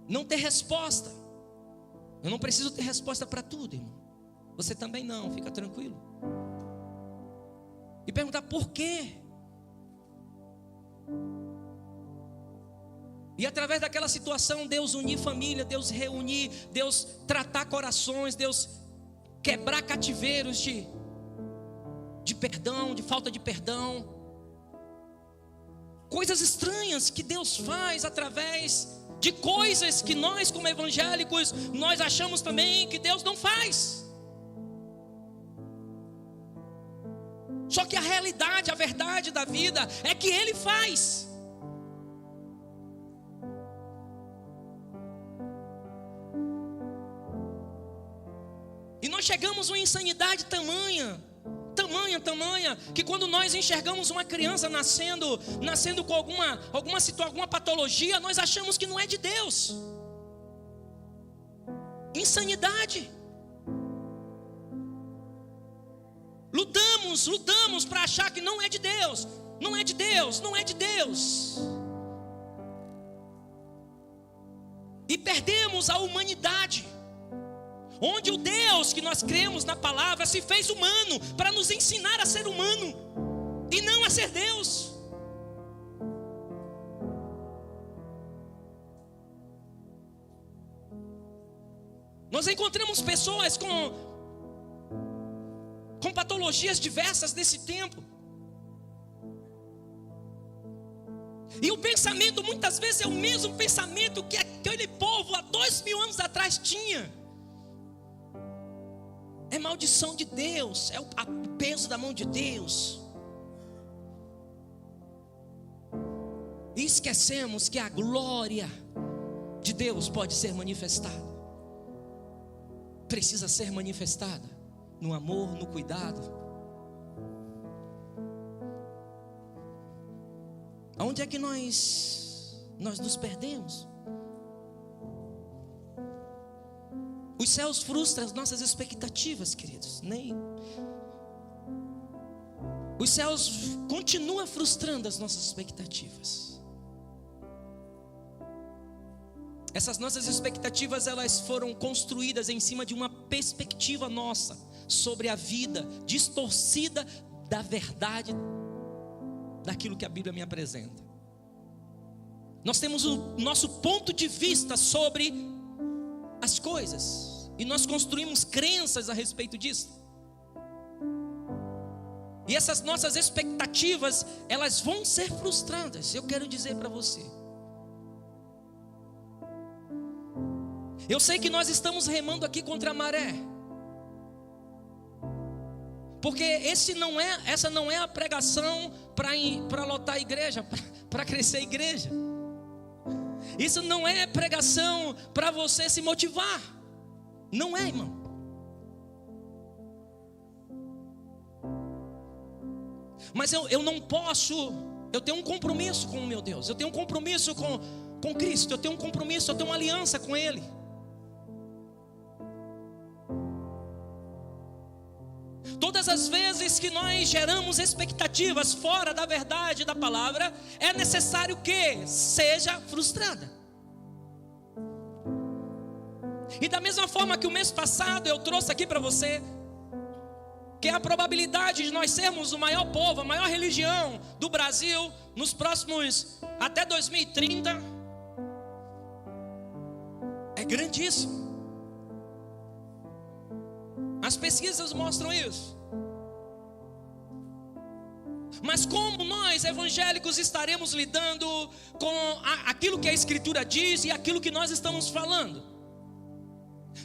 A: Não ter resposta. Eu não preciso ter resposta para tudo, irmão. Você também não, fica tranquilo. E perguntar por quê? E através daquela situação, Deus unir família, Deus reunir, Deus tratar corações, Deus quebrar cativeiros de perdão, de falta de perdão. Coisas estranhas que Deus faz através de coisas que nós, como evangélicos, nós achamos também que Deus não faz. Só que a realidade, a verdade da vida é que Ele faz. E nós chegamos a uma insanidade tamanha, que quando nós enxergamos uma criança nascendo com alguma situação, alguma patologia, nós achamos que não é de Deus. Insanidade. Lutamos para achar que não é de Deus. Não é de Deus. E perdemos a humanidade. Onde o Deus que nós cremos na palavra se fez humano para nos ensinar a ser humano e não a ser Deus. Nós encontramos pessoas com patologias diversas nesse tempo. E o pensamento muitas vezes é o mesmo pensamento que aquele povo há 2000 anos atrás tinha. É maldição de Deus, é o peso da mão de Deus. E esquecemos que a glória de Deus pode ser manifestada. Precisa ser manifestada no amor, no cuidado. Aonde é que nós nos perdemos? Os céus frustram as nossas expectativas, queridos. Os céus continuam frustrando as nossas expectativas. Essas nossas expectativas, elas foram construídas em cima de uma perspectiva nossa sobre a vida, distorcida da verdade daquilo que a Bíblia me apresenta. Nós temos o nosso ponto de vista sobre as coisas, e nós construímos crenças a respeito disso. E essas nossas expectativas, elas vão ser frustradas. Eu quero dizer para você, eu sei que nós estamos remando aqui contra a maré, porque essa não é a pregação para lotar a igreja, para crescer a igreja. Isso não é pregação para você se motivar. Não é, irmão. Mas eu não posso. Eu tenho um compromisso com o meu Deus. Eu tenho um compromisso com Cristo. Eu tenho um compromisso, eu tenho uma aliança com Ele. Todas as vezes que nós geramos expectativas fora da verdade da palavra, é necessário que seja frustrada. E da mesma forma que o mês passado eu trouxe aqui para você, que a probabilidade de nós sermos o maior povo, a maior religião do Brasil nos próximos, até 2030, é grandíssimo. As pesquisas mostram isso. Mas como nós evangélicos estaremos lidando com aquilo que a Escritura diz e aquilo que nós estamos falando?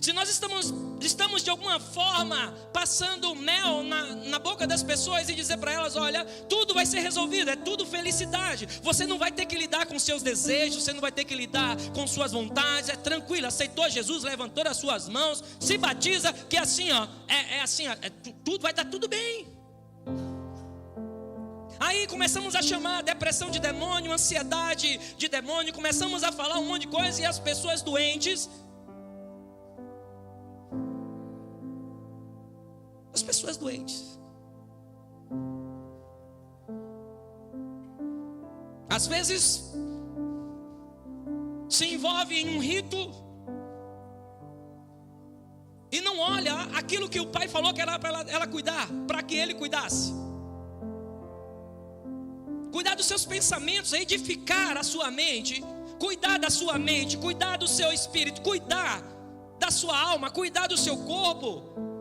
A: Se nós estamos de alguma forma passando mel na boca das pessoas e dizer para elas: olha, tudo vai ser resolvido, é tudo felicidade, você não vai ter que lidar com seus desejos, você não vai ter que lidar com suas vontades, é tranquilo, aceitou Jesus, levantou as suas mãos, se batiza, que assim, ó, tudo vai estar tudo bem. Aí começamos a chamar depressão de demônio, ansiedade de demônio, começamos a falar um monte de coisa, e as pessoas doentes doentes. Às vezes se envolve em um rito e não olha aquilo que o pai falou que era para ela cuidar, para que ele cuidasse. Cuidar dos seus pensamentos, edificar a sua mente, cuidar da sua mente, cuidar do seu espírito, cuidar da sua alma, cuidar do seu corpo.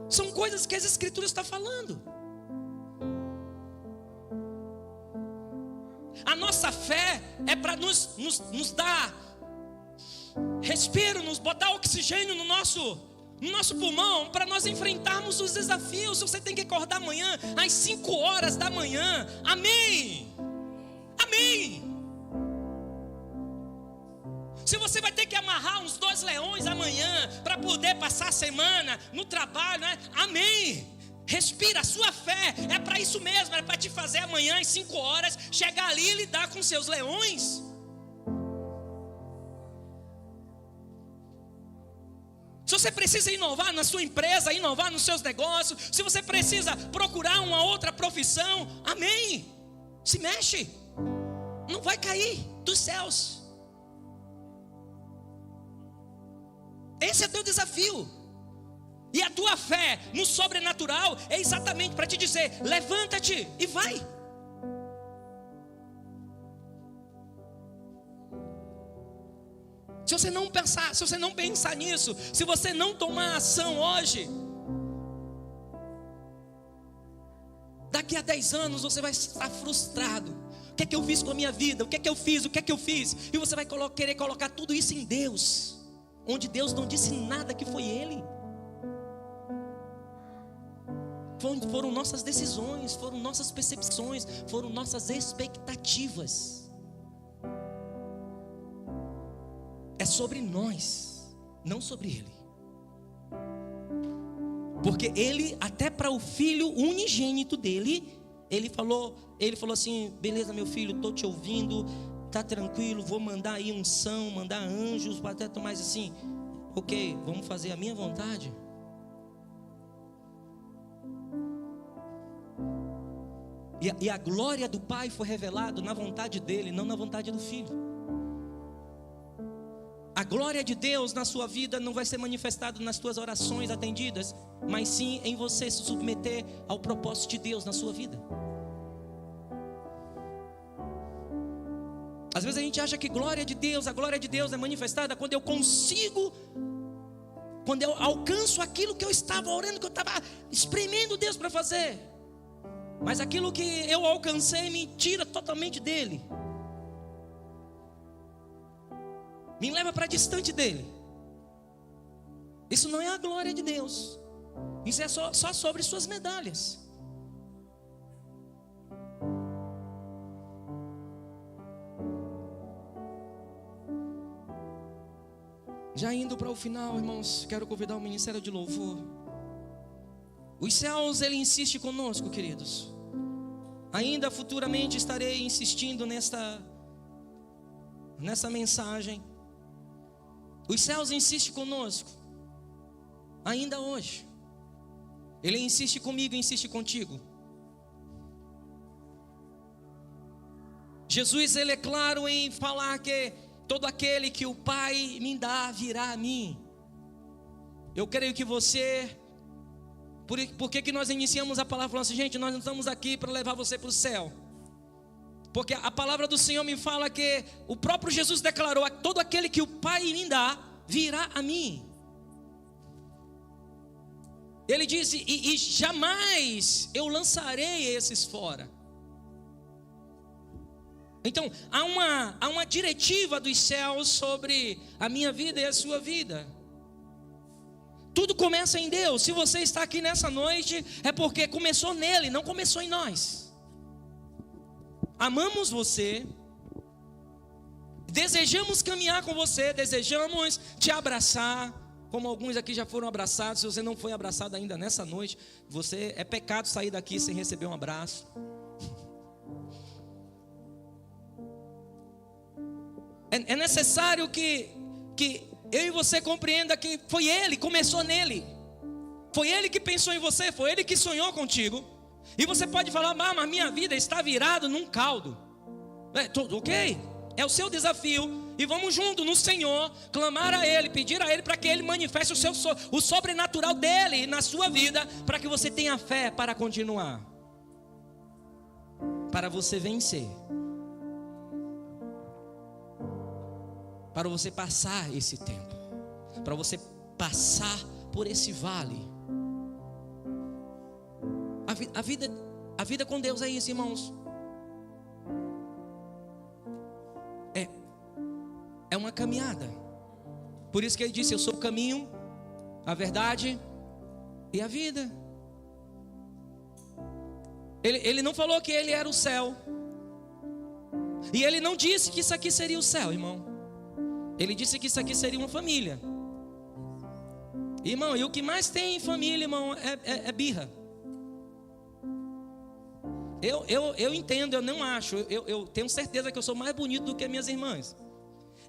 A: São coisas que as Escrituras estão falando. A nossa fé é para nos dar respiro, nos botar oxigênio no nosso pulmão, para nós enfrentarmos os desafios. Se você tem que acordar amanhã às 5 horas da manhã, amém, amém. Se você vai ter que amarrar uns 2 leões amanhã para poder passar a semana no trabalho, né? Amém. Respira, a sua fé é para isso mesmo, é para te fazer amanhã às 5 horas chegar ali e lidar com seus leões. Se você precisa inovar na sua empresa, inovar nos seus negócios, se você precisa procurar uma outra profissão, amém, se mexe, não vai cair dos céus. Esse é teu desafio. E a tua fé no sobrenatural é exatamente para te dizer: levanta-te e vai. Se você não pensar nisso, se você não tomar ação hoje, daqui a 10 anos você vai estar frustrado. O que é que eu fiz com a minha vida? O que é que eu fiz? O que é que eu fiz? E você vai querer colocar tudo isso em Deus, onde Deus não disse nada que foi Ele. Foram nossas decisões, foram nossas percepções, foram nossas expectativas. É sobre nós, não sobre Ele. Porque Ele, até para o filho unigênito dele, Ele falou assim: beleza, meu filho, estou te ouvindo, tá tranquilo, vou mandar aí unção, mandar anjos, até mais assim, ok, vamos fazer a minha vontade. E a glória do Pai foi revelada na vontade dele, não na vontade do Filho. A glória de Deus na sua vida não vai ser manifestada nas tuas orações atendidas, mas sim em você se submeter ao propósito de Deus na sua vida. Às vezes a gente acha que a glória de Deus é manifestada quando eu consigo, quando eu alcanço aquilo que eu estava orando, que eu estava espremendo Deus para fazer. Mas aquilo que eu alcancei me tira totalmente dele, me leva para distante dele. Isso não é a glória de Deus. Isso é só sobre suas medalhas. Já indo para o final, irmãos, quero convidar o ministério de louvor. Os céus, Ele insiste conosco, queridos. Ainda futuramente estarei insistindo nessa mensagem. Os céus insistem conosco. Ainda hoje. Ele insiste comigo, insiste contigo. Jesus, Ele é claro em falar que todo aquele que o Pai me dá virá a mim. Eu creio que você... Por que nós iniciamos a palavra falando assim: gente, nós não estamos aqui para levar você para o céu? Porque a palavra do Senhor me fala que o próprio Jesus declarou: todo aquele que o Pai me dá, virá a mim. Ele disse: e jamais eu lançarei esses fora. Então, há uma diretiva dos céus sobre a minha vida e a sua vida. Tudo começa em Deus. Se você está aqui nessa noite, é porque começou nele, não começou em nós. Amamos você, desejamos caminhar com você, desejamos te abraçar, como alguns aqui já foram abraçados. Se você não foi abraçado ainda nessa noite, é pecado sair daqui sem receber um abraço. É necessário que eu e você compreenda que foi Ele, começou nele. Foi Ele que pensou em você, foi Ele que sonhou contigo. E você pode falar, mas minha vida está virada num caldo. Ok, é o seu desafio. E vamos junto no Senhor, clamar a Ele, pedir a Ele para que Ele manifeste o sobrenatural dEle na sua vida, para que você tenha fé para continuar, para você vencer, para você passar esse tempo, para você passar por esse vale. A vida com Deus é isso, irmãos. É uma caminhada. Por isso que Ele disse: eu sou o caminho, a verdade e a vida. Ele não falou que Ele era o céu. E Ele não disse que isso aqui seria o céu, irmão. Ele disse que isso aqui seria uma família. Irmão, e o que mais tem em família, irmão, é birra. Eu entendo, eu não acho. Eu tenho certeza que eu sou mais bonito do que minhas irmãs.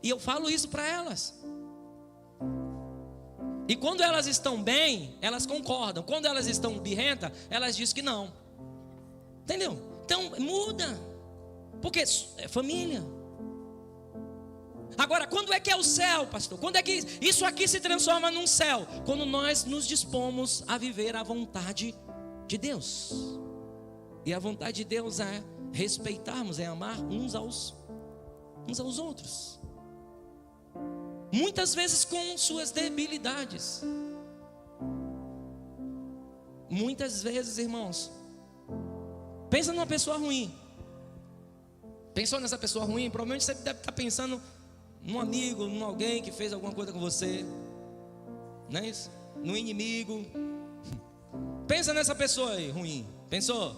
A: E eu falo isso para elas. E quando elas estão bem, elas concordam. Quando elas estão birrentas, elas dizem que não. Entendeu? Então muda. Porque é família. Agora, quando é que é o céu, pastor? Quando é que isso aqui se transforma num céu? Quando nós nos dispomos a viver a vontade de Deus. E a vontade de Deus é respeitarmos, é amar uns aos outros. Muitas vezes com suas debilidades. Muitas vezes, irmãos. Pensa numa pessoa ruim. Pensou nessa pessoa ruim? Provavelmente você deve estar pensando num amigo, num alguém que fez alguma coisa com você. Não é isso? No inimigo. Pensa nessa pessoa aí, ruim. Pensou?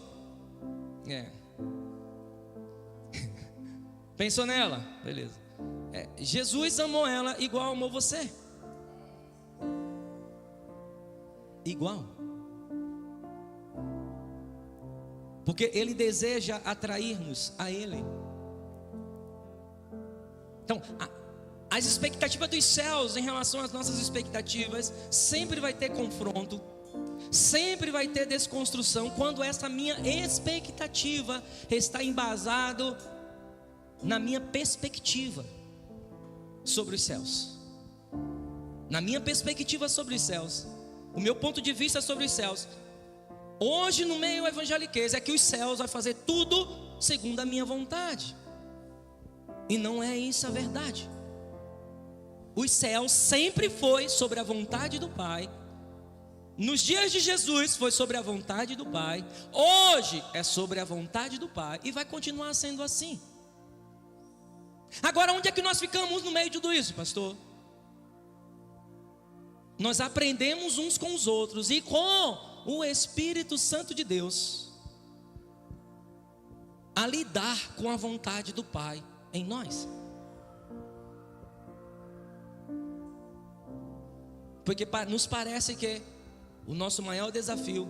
A: Pensou nela? Beleza. Jesus amou ela igual amou você. Igual. Porque Ele deseja atrair-nos a Ele. Então, as expectativas dos céus em relação às nossas expectativas, sempre vai ter confronto, sempre vai ter desconstrução, quando essa minha expectativa está embasado na minha perspectiva sobre os céus. Na minha perspectiva sobre os céus, o meu ponto de vista sobre os céus. Hoje no meio evangeliquez é que os céus vai fazer tudo segundo a minha vontade. E não é isso a verdade. Os céus sempre foi sobre a vontade do Pai. Nos dias de Jesus foi sobre a vontade do Pai. Hoje é sobre a vontade do Pai. E vai continuar sendo assim. Agora, onde é que nós ficamos no meio de tudo isso, pastor? Nós aprendemos uns com os outros e com o Espírito Santo de Deus a lidar com a vontade do Pai em nós. Porque nos parece que o nosso maior desafio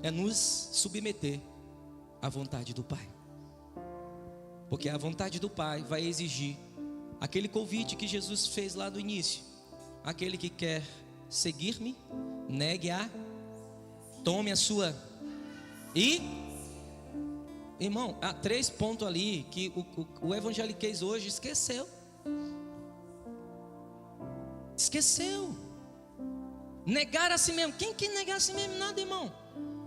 A: é nos submeter à vontade do Pai. Porque a vontade do Pai vai exigir aquele convite que Jesus fez lá do início. Aquele que quer seguir-me, tome a sua. E, irmão, há 3 pontos ali que o evangeliquez hoje esqueceu. Negar a si mesmo. Quem quer negar a si mesmo? Nada, irmão.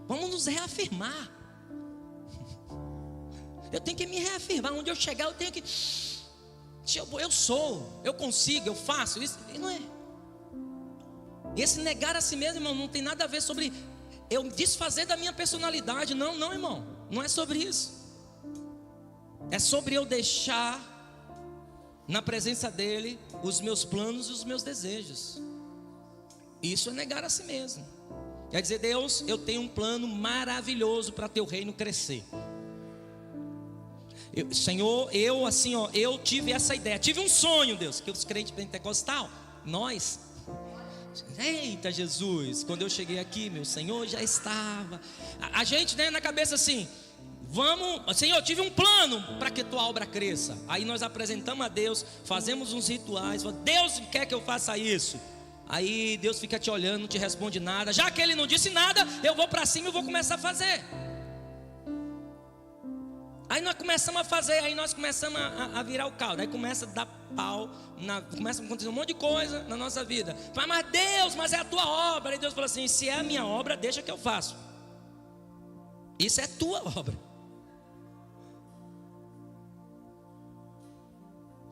A: Vamos nos reafirmar. Eu tenho que me reafirmar. Onde eu chegar, eu tenho que. Eu sou, eu consigo, eu faço. Isso não é. Esse negar a si mesmo, irmão, não tem nada a ver sobre eu desfazer da minha personalidade. Não, irmão. Não é sobre isso. É sobre eu deixar na presença dele os meus planos e os meus desejos. Isso é negar a si mesmo. Quer dizer, Deus, eu tenho um plano maravilhoso para teu reino crescer. Senhor, eu tive essa ideia, tive um sonho, Deus, que os crentes pentecostal, nós, eita Jesus, quando eu cheguei aqui, meu Senhor já estava. A gente, né, na cabeça assim, Vamos, Senhor, eu tive um plano para que tua obra cresça. Aí nós apresentamos a Deus, fazemos uns rituais. Deus quer que eu faça isso. Aí Deus fica te olhando, não te responde nada. Já que Ele não disse nada, eu vou para cima e vou começar a fazer. Aí nós começamos a fazer, aí nós começamos a virar o caldo. Aí começa a dar pau, começa a acontecer um monte de coisa na nossa vida. Mas Deus, mas é a tua obra. Aí Deus fala assim: se é a minha obra, deixa que eu faço. Isso é tua obra.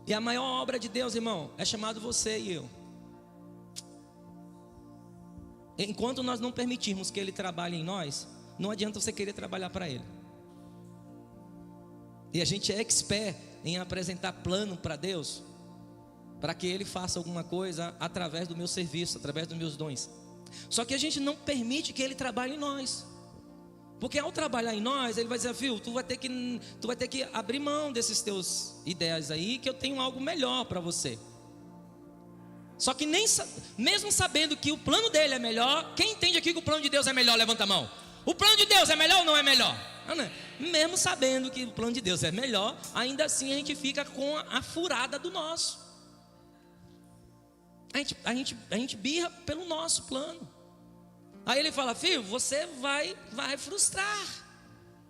A: E a maior obra de Deus, irmão, é chamado você e eu. Enquanto nós não permitirmos que Ele trabalhe em nós, não adianta você querer trabalhar para Ele. E a gente é expert em apresentar plano para Deus, para que Ele faça alguma coisa através do meu serviço, através dos meus dons. Só que a gente não permite que Ele trabalhe em nós. Porque ao trabalhar em nós, Ele vai dizer: filho, tu vai ter que abrir mão desses teus ideias aí, que eu tenho algo melhor para você. Só que mesmo sabendo que o plano dele é melhor, quem entende aqui que o plano de Deus é melhor, levanta a mão. O plano de Deus é melhor ou não é melhor? Mesmo sabendo que o plano de Deus é melhor, ainda assim a gente fica com a furada do nosso. A gente birra pelo nosso plano. Aí Ele fala: filho, você vai frustrar,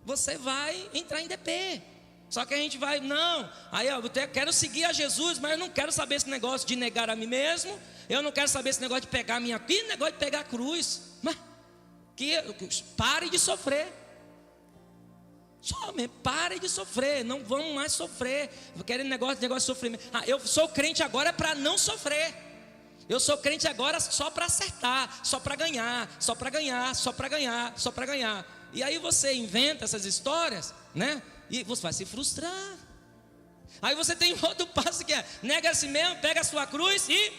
A: você vai entrar em DP. Só que a gente vai, não, aí eu quero seguir a Jesus, mas eu não quero saber esse negócio de negar a mim mesmo. Eu não quero saber esse negócio de pegar a minha, que negócio de pegar a cruz. Mas pare de sofrer. Pare de sofrer, não vamos mais sofrer. Querendo negócio de sofrimento. Eu sou crente agora para não sofrer. Eu sou crente agora só para acertar, só para ganhar, só para ganhar, só para ganhar, só para ganhar. E aí você inventa essas histórias, né? E você vai se frustrar. Aí você tem outro passo que é: nega a si mesmo, pega a sua cruz e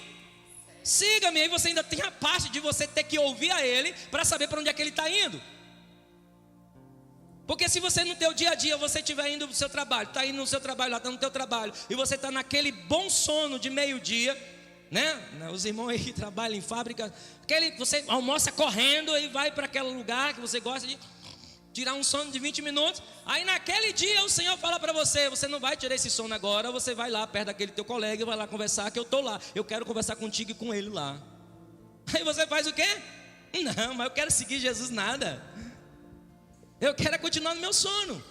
A: siga-me. Aí você ainda tem a parte de você ter que ouvir a Ele para saber para onde é que Ele está indo. Porque se você no teu dia a dia, você estiver indo para o seu trabalho, está indo no seu trabalho, lá está no teu trabalho, e você está naquele bom sono de meio-dia, né? Os irmãos aí que trabalham em fábrica, você almoça correndo e vai para aquele lugar que você gosta de tirar um sono de 20 minutos. Aí naquele dia o Senhor fala para você: você não vai tirar esse sono agora, você vai lá perto daquele teu colega e vai lá conversar, que eu estou lá, eu quero conversar contigo e com ele lá. Aí você faz o quê? Não, mas eu quero seguir Jesus nada, eu quero continuar no meu sono.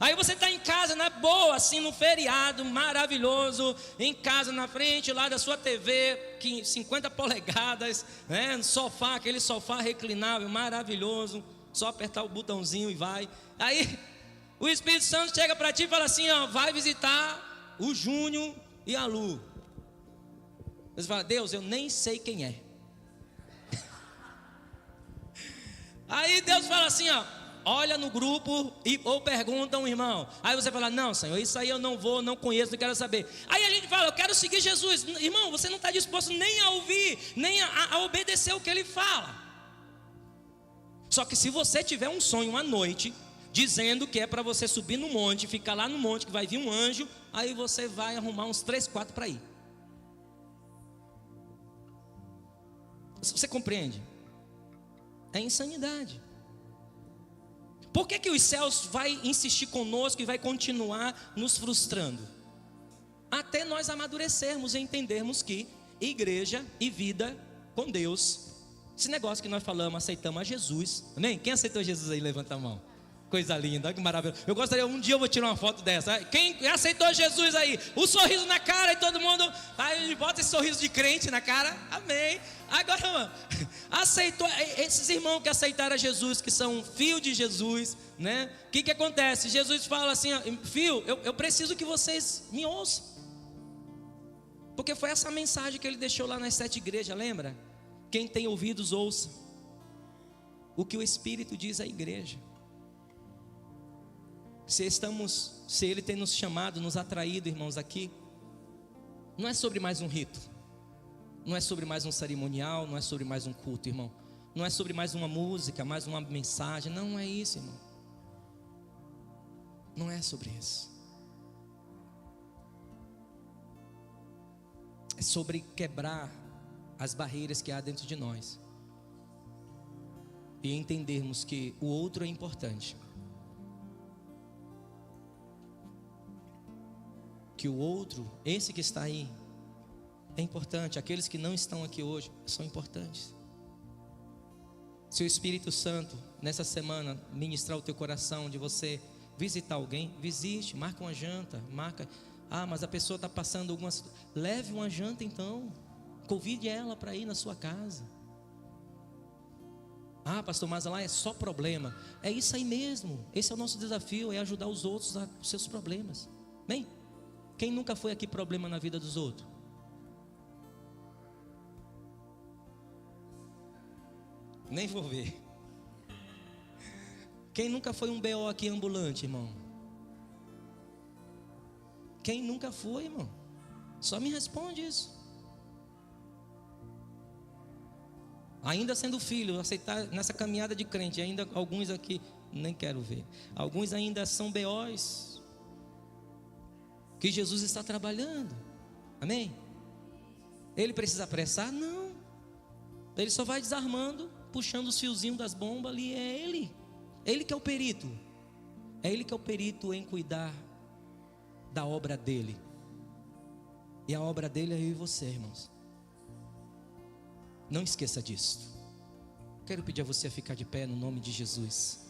A: Aí você está em casa, na boa, assim, no feriado maravilhoso, em casa, na frente lá da sua TV, 50 polegadas, né, no sofá, aquele sofá reclinável, maravilhoso, só apertar o botãozinho e vai. Aí o Espírito Santo chega para ti e fala assim: ó, vai visitar o Júnior e a Lu. Você fala: Deus, eu nem sei quem é. Aí Deus fala assim: ó, olha no grupo ou pergunta um irmão. Aí você fala: não, Senhor, isso aí eu não vou, não conheço, não quero saber. Aí a gente fala: eu quero seguir Jesus. Irmão, você não está disposto nem a ouvir, nem a obedecer o que Ele fala. Só que se você tiver um sonho à noite, dizendo que é para você subir no monte, ficar lá no monte, que vai vir um anjo, aí você vai arrumar uns 3, 4 para ir. Você compreende? É insanidade. Por que os céus vai insistir conosco e vai continuar nos frustrando? Até nós amadurecermos e entendermos que igreja e vida com Deus, esse negócio que nós falamos, aceitamos a Jesus, amém? Quem aceitou Jesus aí, levanta a mão. Coisa linda, que maravilha. Eu gostaria, um dia eu vou tirar uma foto dessa. Quem aceitou Jesus aí? O sorriso na cara e todo mundo, aí bota esse sorriso de crente na cara, amém. Agora, mano, aceitou, esses irmãos que aceitaram a Jesus, que são filhos de Jesus, né? O que acontece? Jesus fala assim: filho, eu preciso que vocês me ouçam. Porque foi essa mensagem que Ele deixou lá nas 7 igrejas, lembra? Quem tem ouvidos, ouça o que o Espírito diz à igreja. Se Ele tem nos chamado, nos atraído, irmãos, aqui, não é sobre mais um rito, não é sobre mais um cerimonial, não é sobre mais um culto, irmão, não é sobre mais uma música, mais uma mensagem, não é isso, irmão, não é sobre isso. É sobre quebrar as barreiras que há dentro de nós e entendermos que o outro é importante, que o outro, esse que está aí, é importante. Aqueles que não estão aqui hoje são importantes. Se o Espírito Santo, nessa semana, ministrar o teu coração de você visitar alguém, visite, marca uma janta, marca. Ah, mas a pessoa está passando algumas... Leve uma janta então, convide ela para ir na sua casa. Ah, pastor, mas lá é só problema. É isso aí mesmo, esse é o nosso desafio, é ajudar os outros a os seus problemas. Bem, quem nunca foi aqui problema na vida dos outros? Nem vou ver. Quem nunca foi um BO aqui ambulante, irmão? Quem nunca foi, irmão? Só me responde isso. Ainda sendo filho, aceitar nessa caminhada de crente, ainda alguns aqui, nem quero ver. Alguns ainda são BOs que Jesus está trabalhando. Amém? Ele precisa apressar? Não. Ele só vai desarmando, puxando os fiozinhos das bombas ali. É ele. Ele que é o perito. É ele que é o perito em cuidar da obra dele. E a obra dele é eu e você, irmãos. Não esqueça disso. Quero pedir a você a ficar de pé no nome de Jesus.